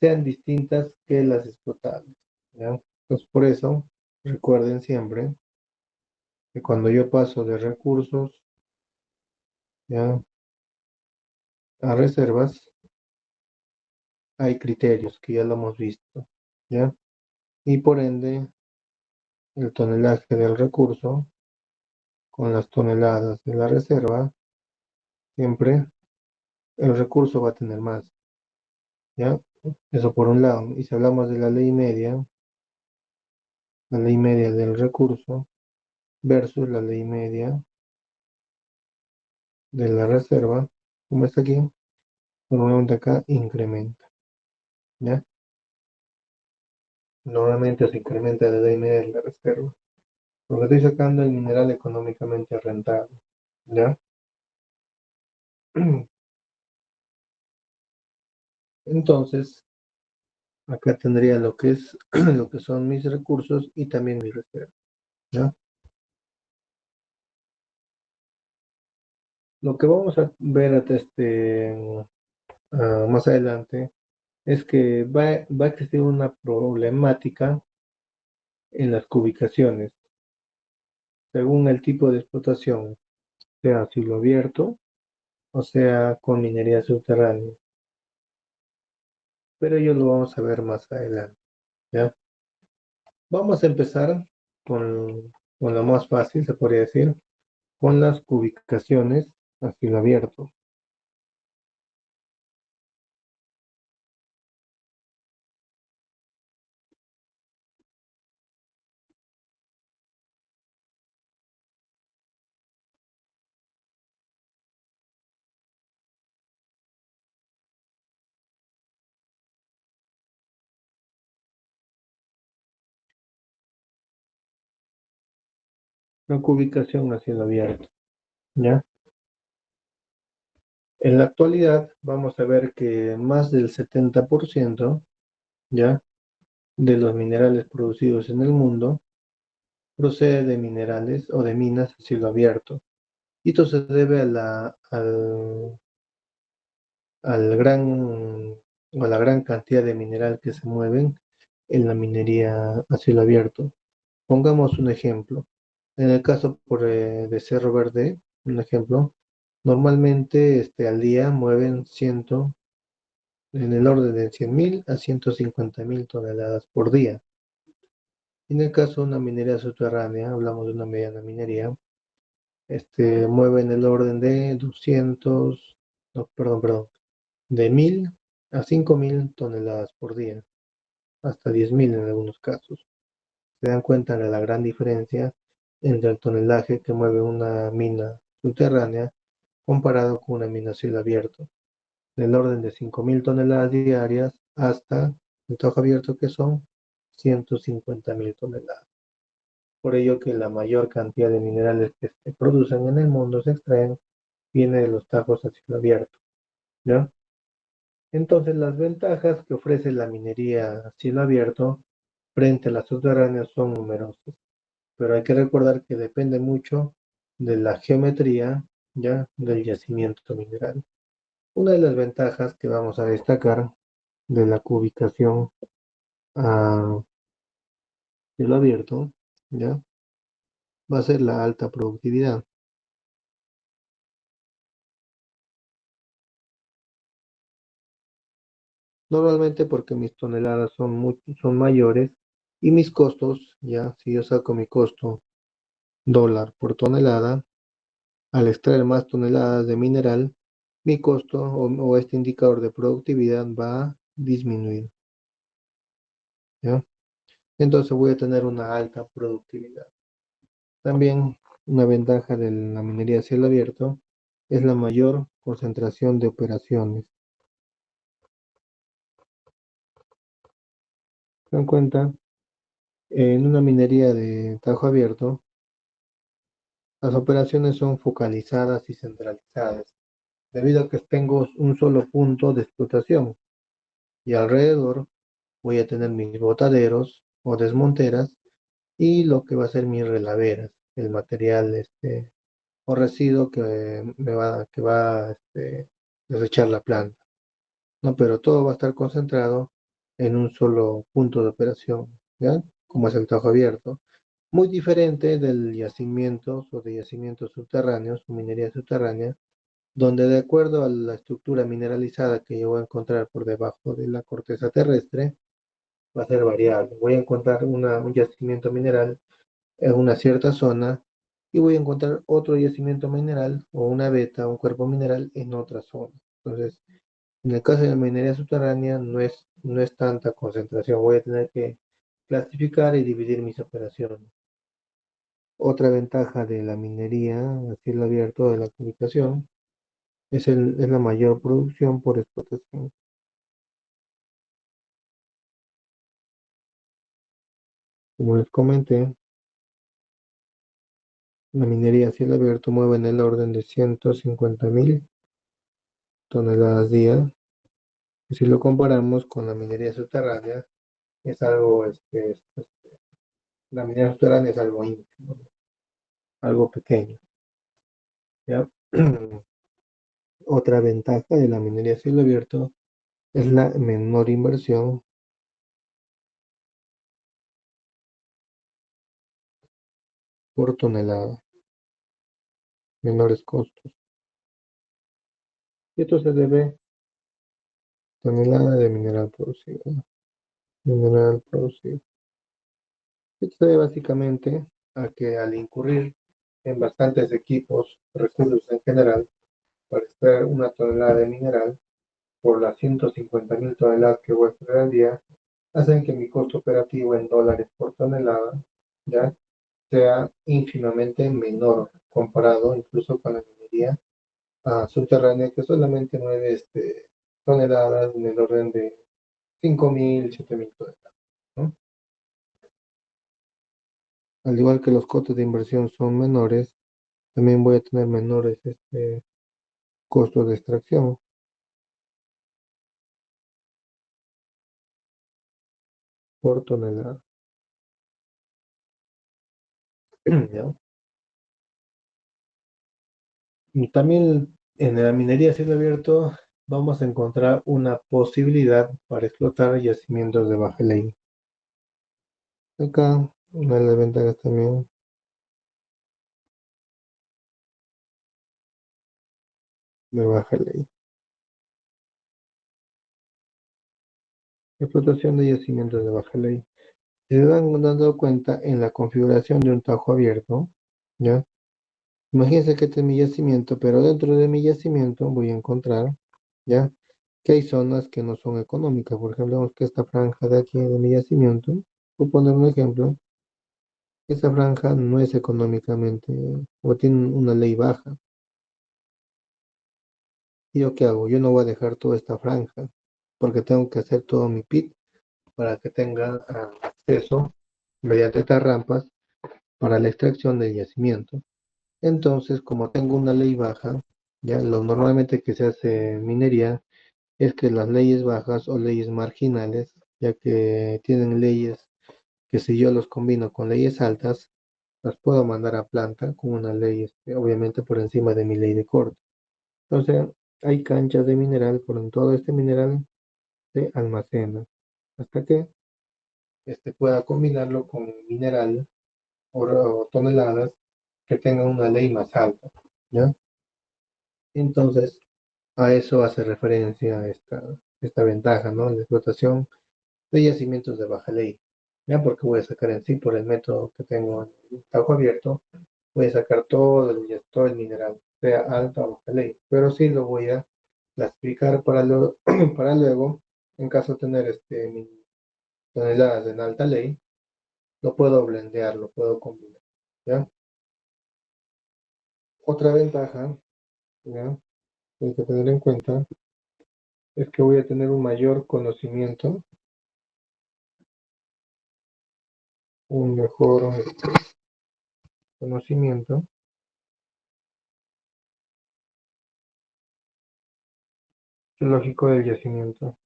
sean distintas que las explotables, ¿ya? Entonces, por eso, recuerden siempre que cuando yo paso de recursos, ¿ya?, a reservas, hay criterios que ya lo hemos visto, ¿ya? Y por ende, el tonelaje del recurso con las toneladas de la reserva, siempre el recurso va a tener más, ¿ya? Eso por un lado. Y si hablamos de la ley media del recurso versus la ley media de la reserva, como está aquí, normalmente acá incrementa, ¿ya? Normalmente se incrementa la ley media de la reserva, porque estoy sacando el mineral económicamente rentable, ¿ya? Entonces, acá tendría lo que es lo que son mis recursos y también mis reservas, ¿ya? Lo que vamos a ver más adelante es que va a existir una problemática en las cubicaciones, según el tipo de explotación, sea a cielo abierto o sea con minería subterránea. Pero ello lo vamos a ver más adelante, ¿ya? Vamos a empezar con lo más fácil, se podría decir, con las cubicaciones a cielo abierto. Una cubicación a cielo abierto, ¿ya? En la actualidad vamos a ver que más del 70%, ¿ya? De los minerales producidos en el mundo procede de minerales o de minas a cielo abierto. Y esto se debe al o a la gran cantidad de mineral que se mueven en la minería a cielo abierto. Pongamos un ejemplo. En el caso de Cerro Verde, un ejemplo, normalmente al día mueven en el orden de 100.000 a 150.000 toneladas por día. En el caso de una minería subterránea, hablamos de una mediana minería, mueve en el orden de 200, no, perdón, de 1.000 a 5.000 toneladas por día, hasta 10.000 en algunos casos. Se dan cuenta de la gran diferencia entre el tonelaje que mueve una mina subterránea comparado con una mina a cielo abierto, del orden de 5.000 toneladas diarias hasta el trabajo abierto que son 150.000 toneladas. Por ello que la mayor cantidad de minerales que se producen en el mundo se extraen viene de los tajos a cielo abierto, ¿ya? Entonces las ventajas que ofrece la minería a cielo abierto frente a las subterráneas son numerosas, pero hay que recordar que depende mucho de la geometría, ¿ya? Del yacimiento mineral. Una de las ventajas que vamos a destacar de la cubicación a cielo abierto, ¿ya? Va a ser la alta productividad. Normalmente porque mis toneladas son mayores y mis costos, ya, si yo saco mi costo dólar por tonelada, al extraer más toneladas de mineral, mi costo o este indicador de productividad va a disminuir, ¿ya? Entonces voy a tener una alta productividad. También una ventaja de la minería a cielo abierto es la mayor concentración de operaciones. Se dan cuenta, en una minería de tajo abierto, las operaciones son focalizadas y centralizadas, debido a que tengo un solo punto de explotación y alrededor voy a tener mis botaderos o desmonteras y lo que va a ser mis relaveras, el material o residuo que va a desechar la planta, ¿no? Pero todo va a estar concentrado en un solo punto de operación, ¿ya? Como es el tajo abierto. Muy diferente del yacimientos o de yacimientos subterráneos o minería subterránea, donde de acuerdo a la estructura mineralizada que yo voy a encontrar por debajo de la corteza terrestre, va a ser variable. Voy a encontrar un yacimiento mineral en una cierta zona y voy a encontrar otro yacimiento mineral o una veta, un cuerpo mineral en otra zona. Entonces, en el caso de la minería subterránea no es tanta concentración. Voy a tener que clasificar y dividir mis operaciones. Otra ventaja de la minería a cielo abierto de la comunicación es la mayor producción por explotación. Como les comenté, la minería a cielo abierto mueve en el orden de 150.000 toneladas día. Y si lo comparamos con la minería subterránea, es algo, la minería subterránea es algo ínfimo, ¿no? Algo pequeño, ¿ya? Otra ventaja de la minería a cielo abierto es la menor inversión por tonelada, menores costos. Y esto se debe a tonelada de mineral producido, mineral producido. Esto se debe básicamente a que al incurrir en bastantes equipos, recursos en general, para extraer una tonelada de mineral, por las 150.000 toneladas que voy a extraer al día, hacen que mi costo operativo en dólares por tonelada ya sea ínfimamente menor comparado incluso con la minería subterránea que solamente mueve toneladas en el orden de 5.000, 7.000 toneladas, ¿no? Al igual que los costos de inversión son menores, también voy a tener menores costos de extracción. Por tonelada. ¿Ya? Y también en la minería a cielo abierto vamos a encontrar una posibilidad para explotar yacimientos de baja ley. Acá una de las ventajas también de baja ley. Explotación de yacimientos de baja ley. Si se dan dando cuenta en la configuración de un tajo abierto, ¿ya? Imagínense que este es mi yacimiento, pero dentro de mi yacimiento voy a encontrar, ¿ya? Que hay zonas que no son económicas. Por ejemplo, vemos que esta franja de aquí de mi yacimiento, por poner un ejemplo, esa franja no es económicamente o tiene una ley baja. ¿Y yo qué hago? Yo no voy a dejar toda esta franja porque tengo que hacer todo mi pit para que tenga acceso mediante estas rampas para la extracción del yacimiento. Entonces, como tengo una ley baja, ya lo normalmente que se hace en minería es que las leyes bajas o leyes marginales, ya que tienen leyes que si yo los combino con leyes altas, las puedo mandar a planta con una ley, obviamente por encima de mi ley de corte. Entonces, hay canchas de mineral, por en todo este mineral se almacena hasta que pueda combinarlo con mineral o toneladas que tengan una ley más alta, ¿ya? Entonces, a eso hace referencia esta ventaja, ¿no? La explotación de yacimientos de baja ley, ¿ya? Porque voy a sacar en sí por el método que tengo en el tajo abierto, voy a sacar todo el mineral, sea alta o baja ley, pero sí lo voy a clasificar para, para luego, en caso de tener mis toneladas en alta ley, lo puedo blendear, lo puedo combinar, ¿ya? Otra ventaja, ¿ya? Que hay que tener en cuenta es que voy a tener un mayor conocimiento, un mejor conocimiento geológico del yacimiento.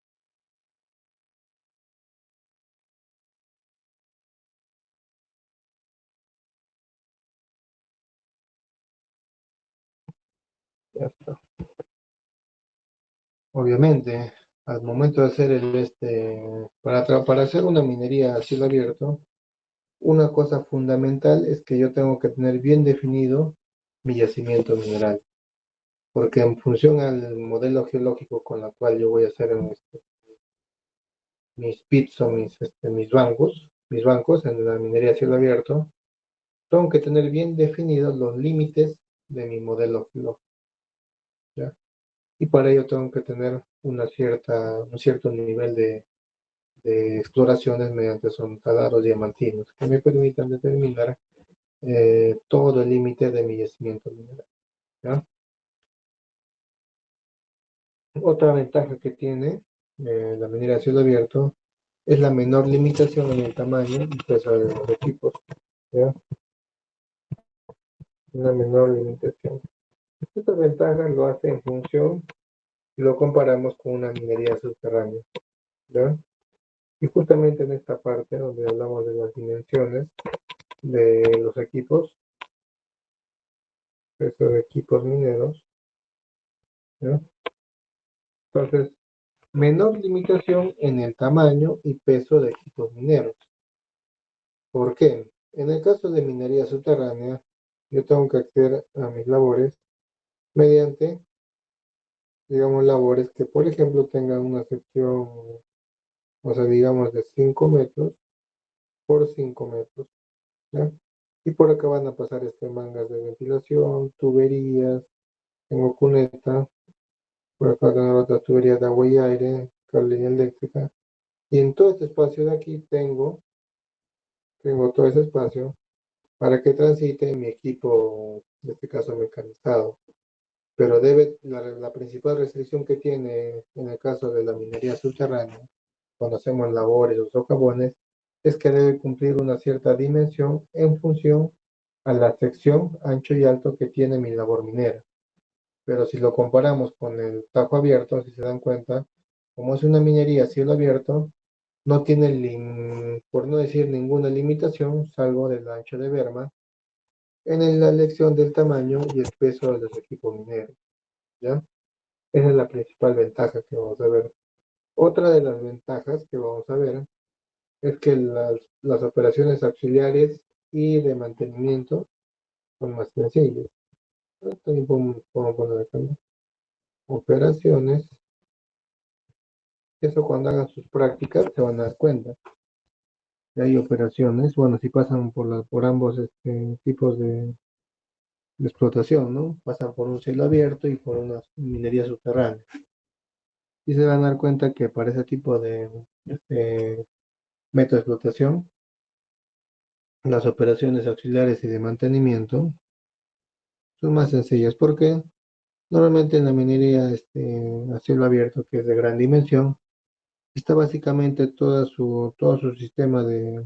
Ya está. Obviamente, al momento de hacer para hacer una minería a cielo abierto, una cosa fundamental es que yo tengo que tener bien definido mi yacimiento mineral, porque en función al modelo geológico con la cual yo voy a hacer mis pits o mis bancos en la minería a cielo abierto, tengo que tener bien definidos los límites de mi modelo geológico, ¿ya? Y para ello tengo que tener un cierto nivel de exploraciones mediante sondados diamantinos que me permitan determinar todo el límite de mi yacimiento mineral, ¿ya? Otra ventaja que tiene la minería a cielo abierto es la menor limitación en el tamaño y peso de los equipos, ¿ya? Una menor limitación. Esta ventaja lo hace en función y lo comparamos con una minería subterránea, ¿ya? Y justamente en esta parte donde hablamos de las dimensiones de los equipos, esos equipos mineros, ¿ya? Entonces, menor limitación en el tamaño y peso de equipos mineros. ¿Por qué? En el caso de minería subterránea, yo tengo que acceder a mis labores mediante, digamos, labores que, por ejemplo, tengan una sección, o sea, digamos, de 5 metros por 5 metros, ¿ya? Y por acá van a pasar mangas de ventilación, tuberías, tengo cuneta, por acá tengo otras tuberías de agua y aire, cable eléctrica. Y en todo este espacio de aquí tengo todo ese espacio para que transite mi equipo, en este caso mecanizado. Pero la principal restricción que tiene en el caso de la minería subterránea, cuando hacemos labores o socavones, es que debe cumplir una cierta dimensión en función a la sección ancho y alto que tiene mi labor minera. Pero si lo comparamos con el tajo abierto, si se dan cuenta, como es una minería a cielo abierto, no tiene, por no decir ninguna limitación, salvo del ancho de berma, en la elección del tamaño y el peso de los equipos mineros, ¿ya? Esa es la principal ventaja que vamos a ver. Otra de las ventajas que vamos a ver es que las operaciones auxiliares y de mantenimiento son más sencillas. También podemos poner acá, ¿no? Operaciones. Eso cuando hagan sus prácticas se van a dar cuenta. Que hay operaciones, bueno, si pasan por ambos tipos de explotación, ¿no? Pasan por un cielo abierto y por una minería subterránea. Y se van a dar cuenta que para ese tipo de método de explotación, las operaciones auxiliares y de mantenimiento son más sencillas porque normalmente en la minería a cielo abierto, que es de gran dimensión, está básicamente todo su sistema de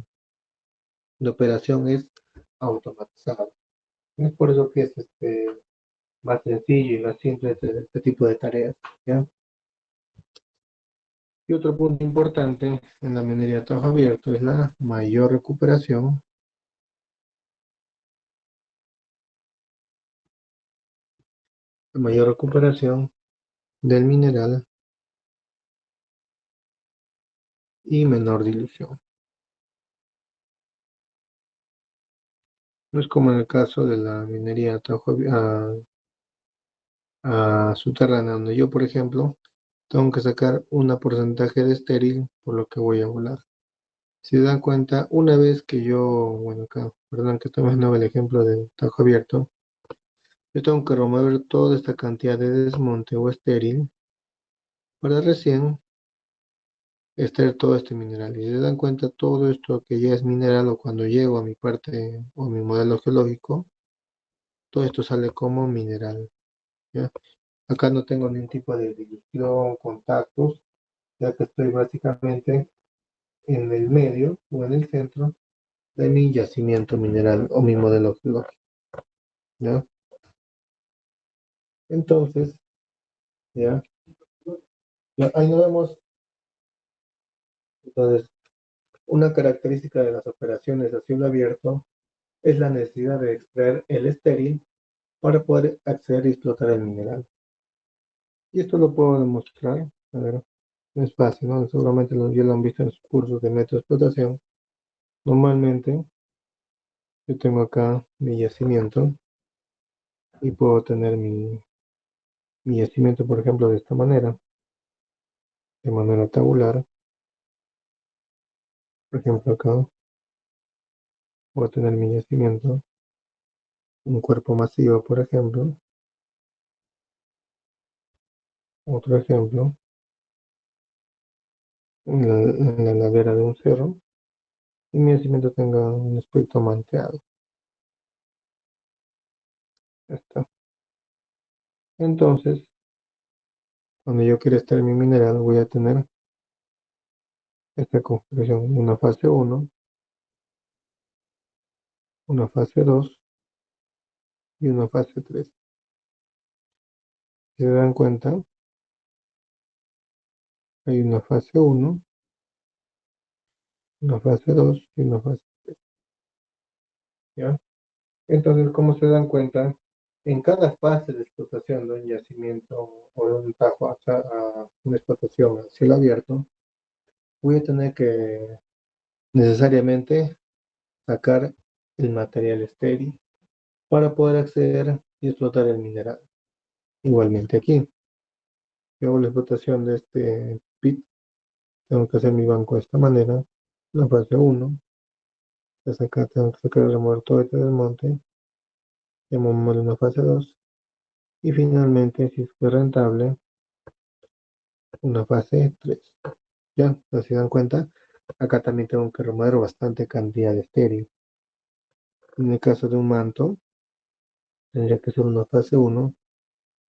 operación es automatizado. Es por eso que es más sencillo y más simple este tipo de tareas, ¿ya? Y otro punto importante en la minería a trabajo abierto es la mayor recuperación del mineral y menor dilución. No es como en el caso de la minería a subterránea, donde yo, por ejemplo, tengo que sacar un porcentaje de estéril por lo que voy a volar. Si se dan cuenta, una vez que bueno, acá, perdón que estoy viendo el ejemplo del tajo abierto, yo tengo que remover toda esta cantidad de desmonte o estéril para recién extraer todo este mineral. Y si se dan cuenta, todo esto que ya es mineral o cuando llego a mi parte o mi modelo geológico, todo esto sale como mineral, ¿ya? Acá no tengo ningún tipo de dilución, contactos, ya que estoy básicamente en el medio o en el centro de mi yacimiento mineral o mi modelo geológico, ¿ya? Entonces, ¿ya? Ahí nos vemos. Entonces, una característica de las operaciones a cielo abierto es la necesidad de extraer el estéril para poder acceder y explotar el mineral. Y esto lo puedo demostrar, a ver, es fácil, ¿no? Seguramente ya lo han visto en sus cursos de método de explotación. Normalmente, yo tengo acá mi yacimiento y puedo tener mi yacimiento, por ejemplo, de manera tabular. Por ejemplo, acá puedo tener mi yacimiento, un cuerpo masivo, por ejemplo. Otro ejemplo, en la ladera de un cerro, y mi yacimiento tenga un aspecto manteado. Ya está. Entonces, cuando yo quiera extraer mi mineral, voy a tener esta configuración, una fase uno, una fase 2 y una fase 3. Si se dan cuenta, hay una fase uno, una fase 2 y una fase 3, ¿ya? Entonces, como se dan cuenta, en cada fase de explotación de un yacimiento o de un tajo a una explotación a cielo abierto, voy a tener que necesariamente sacar el material estéril para poder acceder y explotar el mineral. Igualmente aquí, yo hago la explotación de este pit, tengo que hacer mi banco de esta manera, la fase uno, Entonces acá tengo que sacar remover todo este desmonte, llamamos una fase 2 y finalmente, si fue rentable, una fase 3. Ya, entonces, si se dan cuenta, acá también tengo que remover bastante cantidad de estéreo. En el caso de un manto, tendría que ser una fase 1,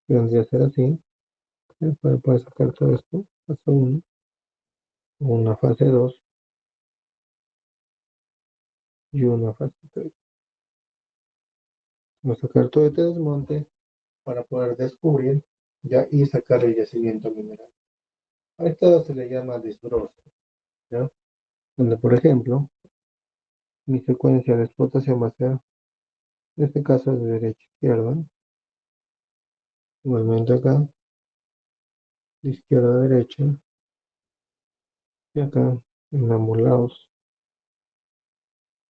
que vendría a ser así, para poder sacar todo esto, fase 1, una fase 2 y una fase 3. Vamos a sacar todo este desmonte para poder descubrir ya y sacar el yacimiento mineral. A esto se le llama desbroce, ¿ya? Donde, por ejemplo, mi secuencia de explotación va a ser, en este caso, de derecha a izquierda, igualmente acá, de izquierda a derecha, y acá, en ambos lados,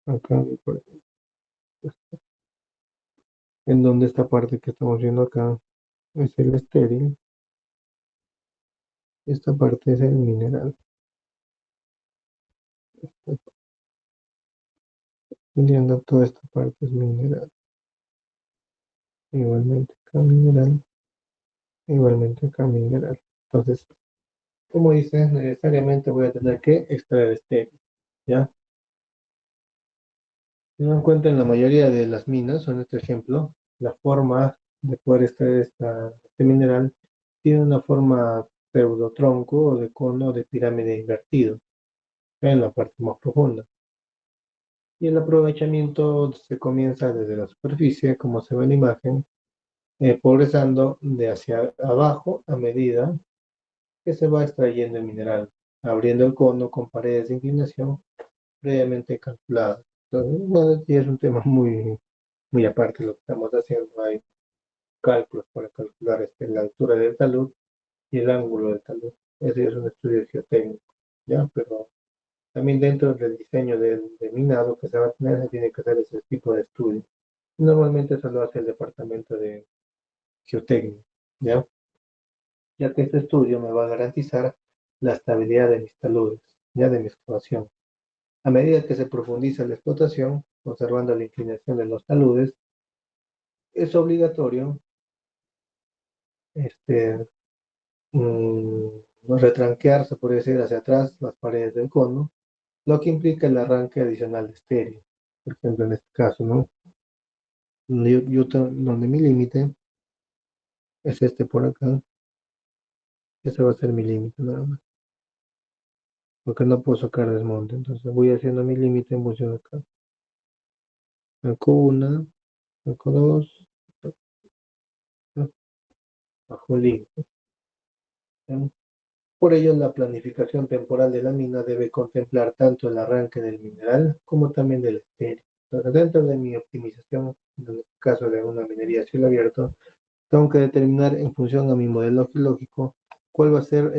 acá, y por aquí. En donde esta parte que estamos viendo acá es el estéril, esta parte es el mineral. Viendo toda esta parte es mineral. Igualmente acá mineral, igualmente acá mineral. Entonces, como dices, necesariamente voy a tener que extraer estéril, ¿ya? Si se dan cuenta, en la mayoría de las minas, o en este ejemplo, la forma de poder extraer este mineral tiene una forma pseudotronco o de cono de pirámide invertido en la parte más profunda. Y el aprovechamiento se comienza desde la superficie, como se ve en la imagen, progresando de hacia abajo a medida que se va extrayendo el mineral, abriendo el cono con paredes de inclinación previamente calculadas. Entonces, bueno, sí es un tema muy aparte de lo que estamos haciendo. Hay cálculos para calcular la altura del talud y el ángulo del talud. Ese es un estudio geotécnico, ¿ya? Pero también dentro del diseño del minado que se va a tener, se tiene que hacer ese tipo de estudio. Normalmente eso lo hace el departamento de geotecnia, ¿ya? Ya que este estudio me va a garantizar la estabilidad de mis taludes, ya de mi excavación. A medida que se profundiza la explotación, conservando la inclinación de los taludes, es obligatorio este, retranquear, se puede decir, hacia atrás las paredes del cono, lo que implica el arranque adicional de estéreo. Por ejemplo, en este caso, ¿no? Donde mi límite es este por acá, ese va a ser mi límite nada más, porque no puedo sacar desmonte, entonces voy haciendo mi límite en función de acá. Saco una, saco dos, bajo límite. Por ello, la planificación temporal de la mina debe contemplar tanto el arranque del mineral como también del estéreo. Entonces, dentro de mi optimización, en el caso de una minería a cielo abierto, tengo que determinar en función a mi modelo geológico cuál va a ser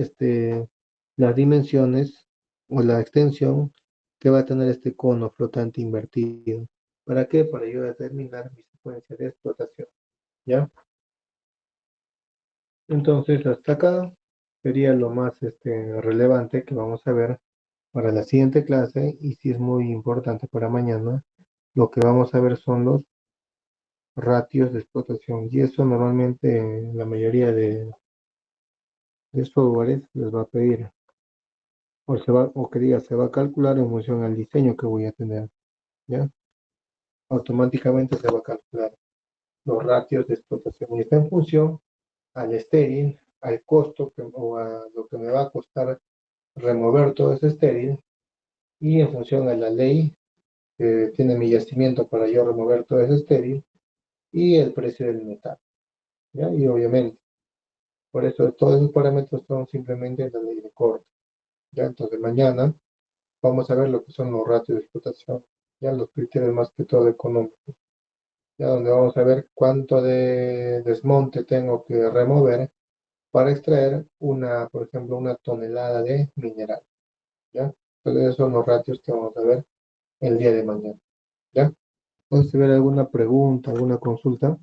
las dimensiones o la extensión que va a tener este cono flotante invertido. ¿Para qué? Para yo determinar mi secuencia de explotación. ¿Ya? Entonces, hasta acá sería lo más relevante que vamos a ver para la siguiente clase, y si es muy importante para mañana, lo que vamos a ver son los ratios de explotación, y eso normalmente la mayoría de softwares les va a pedir, o que diga, se va a calcular en función al diseño que voy a tener, ¿ya? Automáticamente se va a calcular los ratios de explotación, y está en función al estéril, al costo o a lo que me va a costar remover todo ese estéril, y en función a la ley que tiene mi yacimiento para yo remover todo ese estéril, y el precio del metal, ¿ya? Y obviamente, por eso todos esos parámetros son simplemente la ley de corte, ¿ya? Entonces mañana vamos a ver lo que son los ratios de explotación, ya los criterios más que todo económicos, ya donde vamos a ver cuánto de desmonte tengo que remover para extraer por ejemplo, una tonelada de mineral, ¿ya? Entonces esos son los ratios que vamos a ver el día de mañana, ¿ya? ¿Puedes ver alguna pregunta, alguna consulta?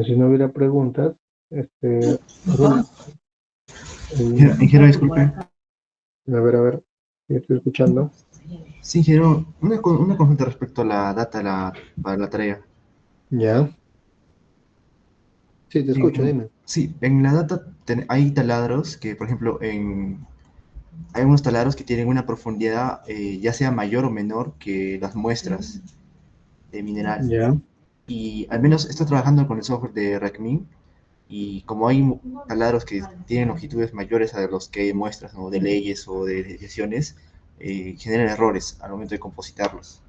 Si no hubiera preguntas, Ajá. El- Ingeniero, disculpe. a ver, estoy escuchando. Sí, ingeniero, una consulta respecto a la data para la tarea. Ya, sí, te escucho, En- dime. sí, en la data hay taladros que, por ejemplo, hay unos taladros que tienen una profundidad ya sea mayor o menor que las muestras de mineral. Ya, Y al menos estoy trabajando con el software de RECMIN y como hay taladros que tienen longitudes mayores a los que hay muestras, ¿no? De leyes o de desviaciones, generan errores al momento de compositarlos.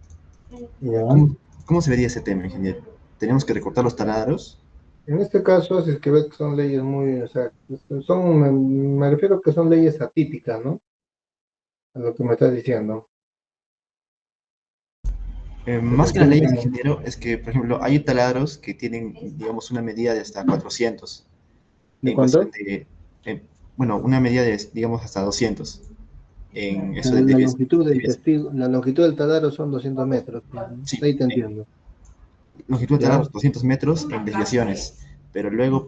ya. ¿Cómo, cómo se vería ese tema, ingeniero? ¿Tenemos que recortar los taladros? En este caso, si es que ves que son leyes muy, o sea, son, me refiero a que son leyes atípicas, ¿no? A lo que me estás diciendo. Más que las leyes, Supongamos, ingeniero, es que, por ejemplo, hay taladros que tienen, digamos, una medida de hasta 400 ¿de en cuestión cuánto? de, bueno, una medida de, digamos, hasta 200 en eso de La longitud del desviación. testigo, la longitud del taladro son 200 metros. Sí, Ahí te entiendo. longitud de ¿Ya? taladro 200 metros en desviaciones, pero luego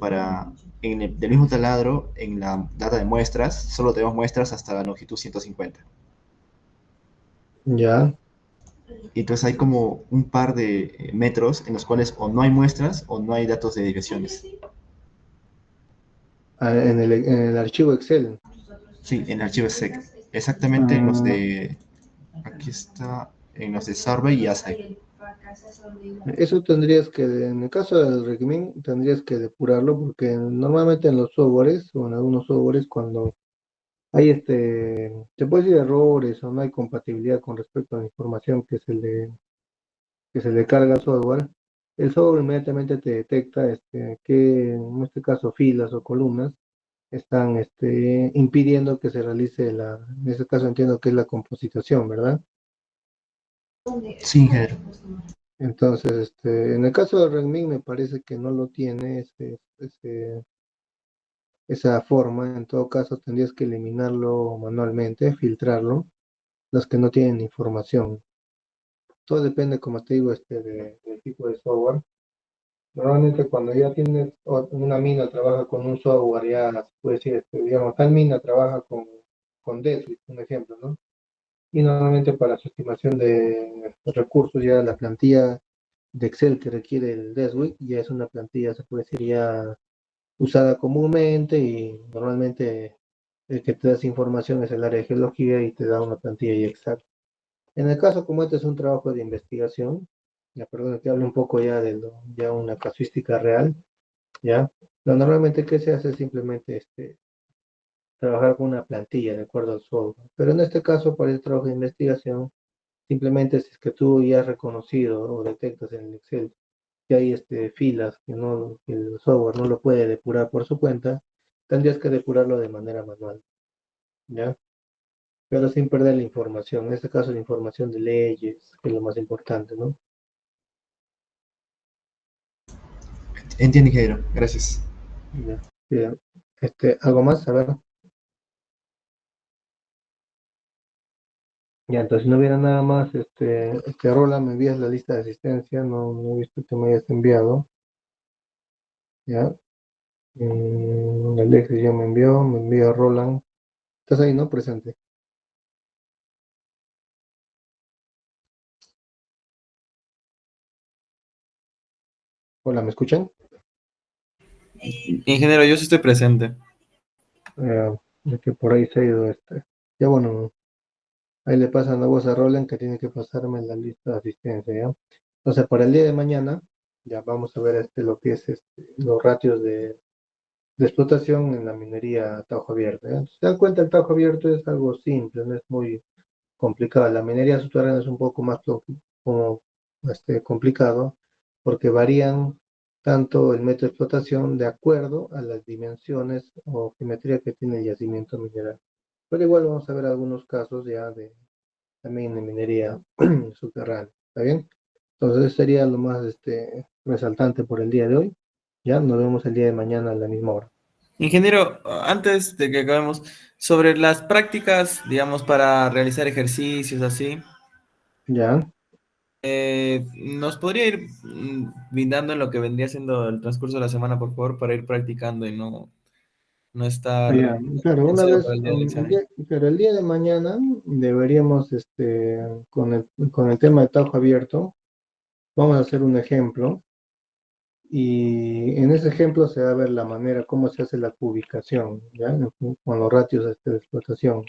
del mismo taladro, en la data de muestras, solo tenemos muestras hasta la longitud 150. ¿Ya? Y entonces hay como un par de metros en los cuales o no hay muestras o no hay datos de desviaciones. Ah, en el archivo Excel. Sí, en el archivo SEC. Exactamente en los Ah, de, aquí está, en los de Survey y ASAI. eso tendrías que, en el caso del Requiem, tendrías que depurarlo porque normalmente en los softwares o en algunos softwares cuando hay se puede decir errores o no hay compatibilidad con respecto a la información que se le carga al software, el software inmediatamente te detecta que en este caso filas o columnas están impidiendo que se realice en este caso entiendo que es la compositación, ¿verdad? Sí, ingeniero. Entonces, en el caso de Redmi me parece que no lo tiene esa forma. En todo caso, tendrías que eliminarlo manualmente, filtrarlo, los que no tienen información. Todo depende, como te digo, del tipo de software. Normalmente cuando ya tienes una mina, trabaja con un software, ya se puede decir, digamos, tal mina trabaja con Deswik, un ejemplo, ¿no? Y normalmente para su estimación de recursos, ya la plantilla de Excel que requiere el Deswik ya es una plantilla, se puede decir, ya usada comúnmente y normalmente el que te da esa información es el área de geología y te da una plantilla ya exacta. En el caso como este es un trabajo de investigación, ya perdón que hable un poco ya ya una casuística real, ya, normalmente que se hace es simplemente trabajar con una plantilla de acuerdo al software. Pero en este caso, para el trabajo de investigación, simplemente si es que tú ya has reconocido o detectas en el Excel que hay filas que el software no lo puede depurar por su cuenta, tendrías que depurarlo de manera manual, ¿ya? Pero sin perder la información, en este caso la información de leyes, que es lo más importante, ¿no? Entiendo, ingeniero. Gracias. Ya. Bien. ¿Algo más? A ver. Ya, entonces si no hubiera nada más, Roland, me envías la lista de asistencia, no he visto que me hayas enviado, ¿ya? Alexis ya me envió Roland. ¿Estás ahí, no? Presente. Hola, ¿me escuchan? Ingeniero, yo sí estoy presente. De que por ahí se ha ido Ya bueno, ahí le pasan la voz a Roland que tiene que pasarme la lista de asistencia, ¿ya? Entonces, para el día de mañana, ya vamos a ver lo que es los ratios de explotación en la minería a Tajo Abierto, ¿ya? Si se dan cuenta, el Tajo Abierto es algo simple, no es muy complicado. La minería subterránea es un poco más como, complicado porque varían tanto el método de explotación de acuerdo a las dimensiones o geometría que tiene el yacimiento mineral. Pero igual vamos a ver algunos casos ya también de minería subterránea. ¿Está bien? Entonces sería lo más resaltante por el día de hoy. Ya nos vemos el día de mañana a la misma hora. Ingeniero, antes de que acabemos, sobre las prácticas, digamos, para realizar ejercicios así, Ya. ¿nos podría ir brindando en lo que vendría siendo el transcurso de la semana, por favor, para ir practicando y no? no estar Ya, claro, una vencido vez, para el día del examen. pero el día de mañana deberíamos, con el tema de tajo abierto, vamos a hacer un ejemplo y en ese ejemplo se va a ver la manera, cómo se hace la cubicación, ¿ya? Con los ratios de explotación.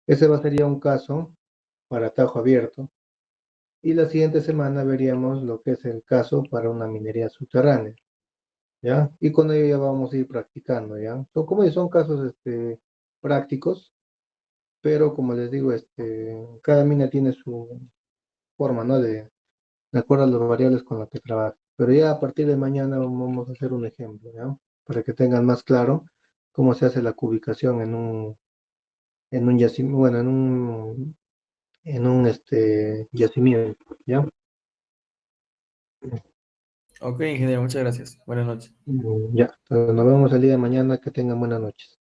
Ese va a ser ya un caso para tajo abierto. Y la siguiente semana veríamos lo que es el caso para una minería subterránea, ¿ya? Y con ello ya vamos a ir practicando, ¿ya? Son como son casos prácticos, pero como les digo, cada mina tiene su forma, ¿no? De acuerdo a las variables con las que trabaja. Pero ya a partir de mañana vamos a hacer un ejemplo, ¿ya? Para que tengan más claro cómo se hace la cubicación en un yacimiento, bueno, en un yacimiento, ¿ya? Ok, ingeniero, muchas gracias. Buenas noches. Ya, entonces nos vemos el día de mañana, que tengan buenas noches.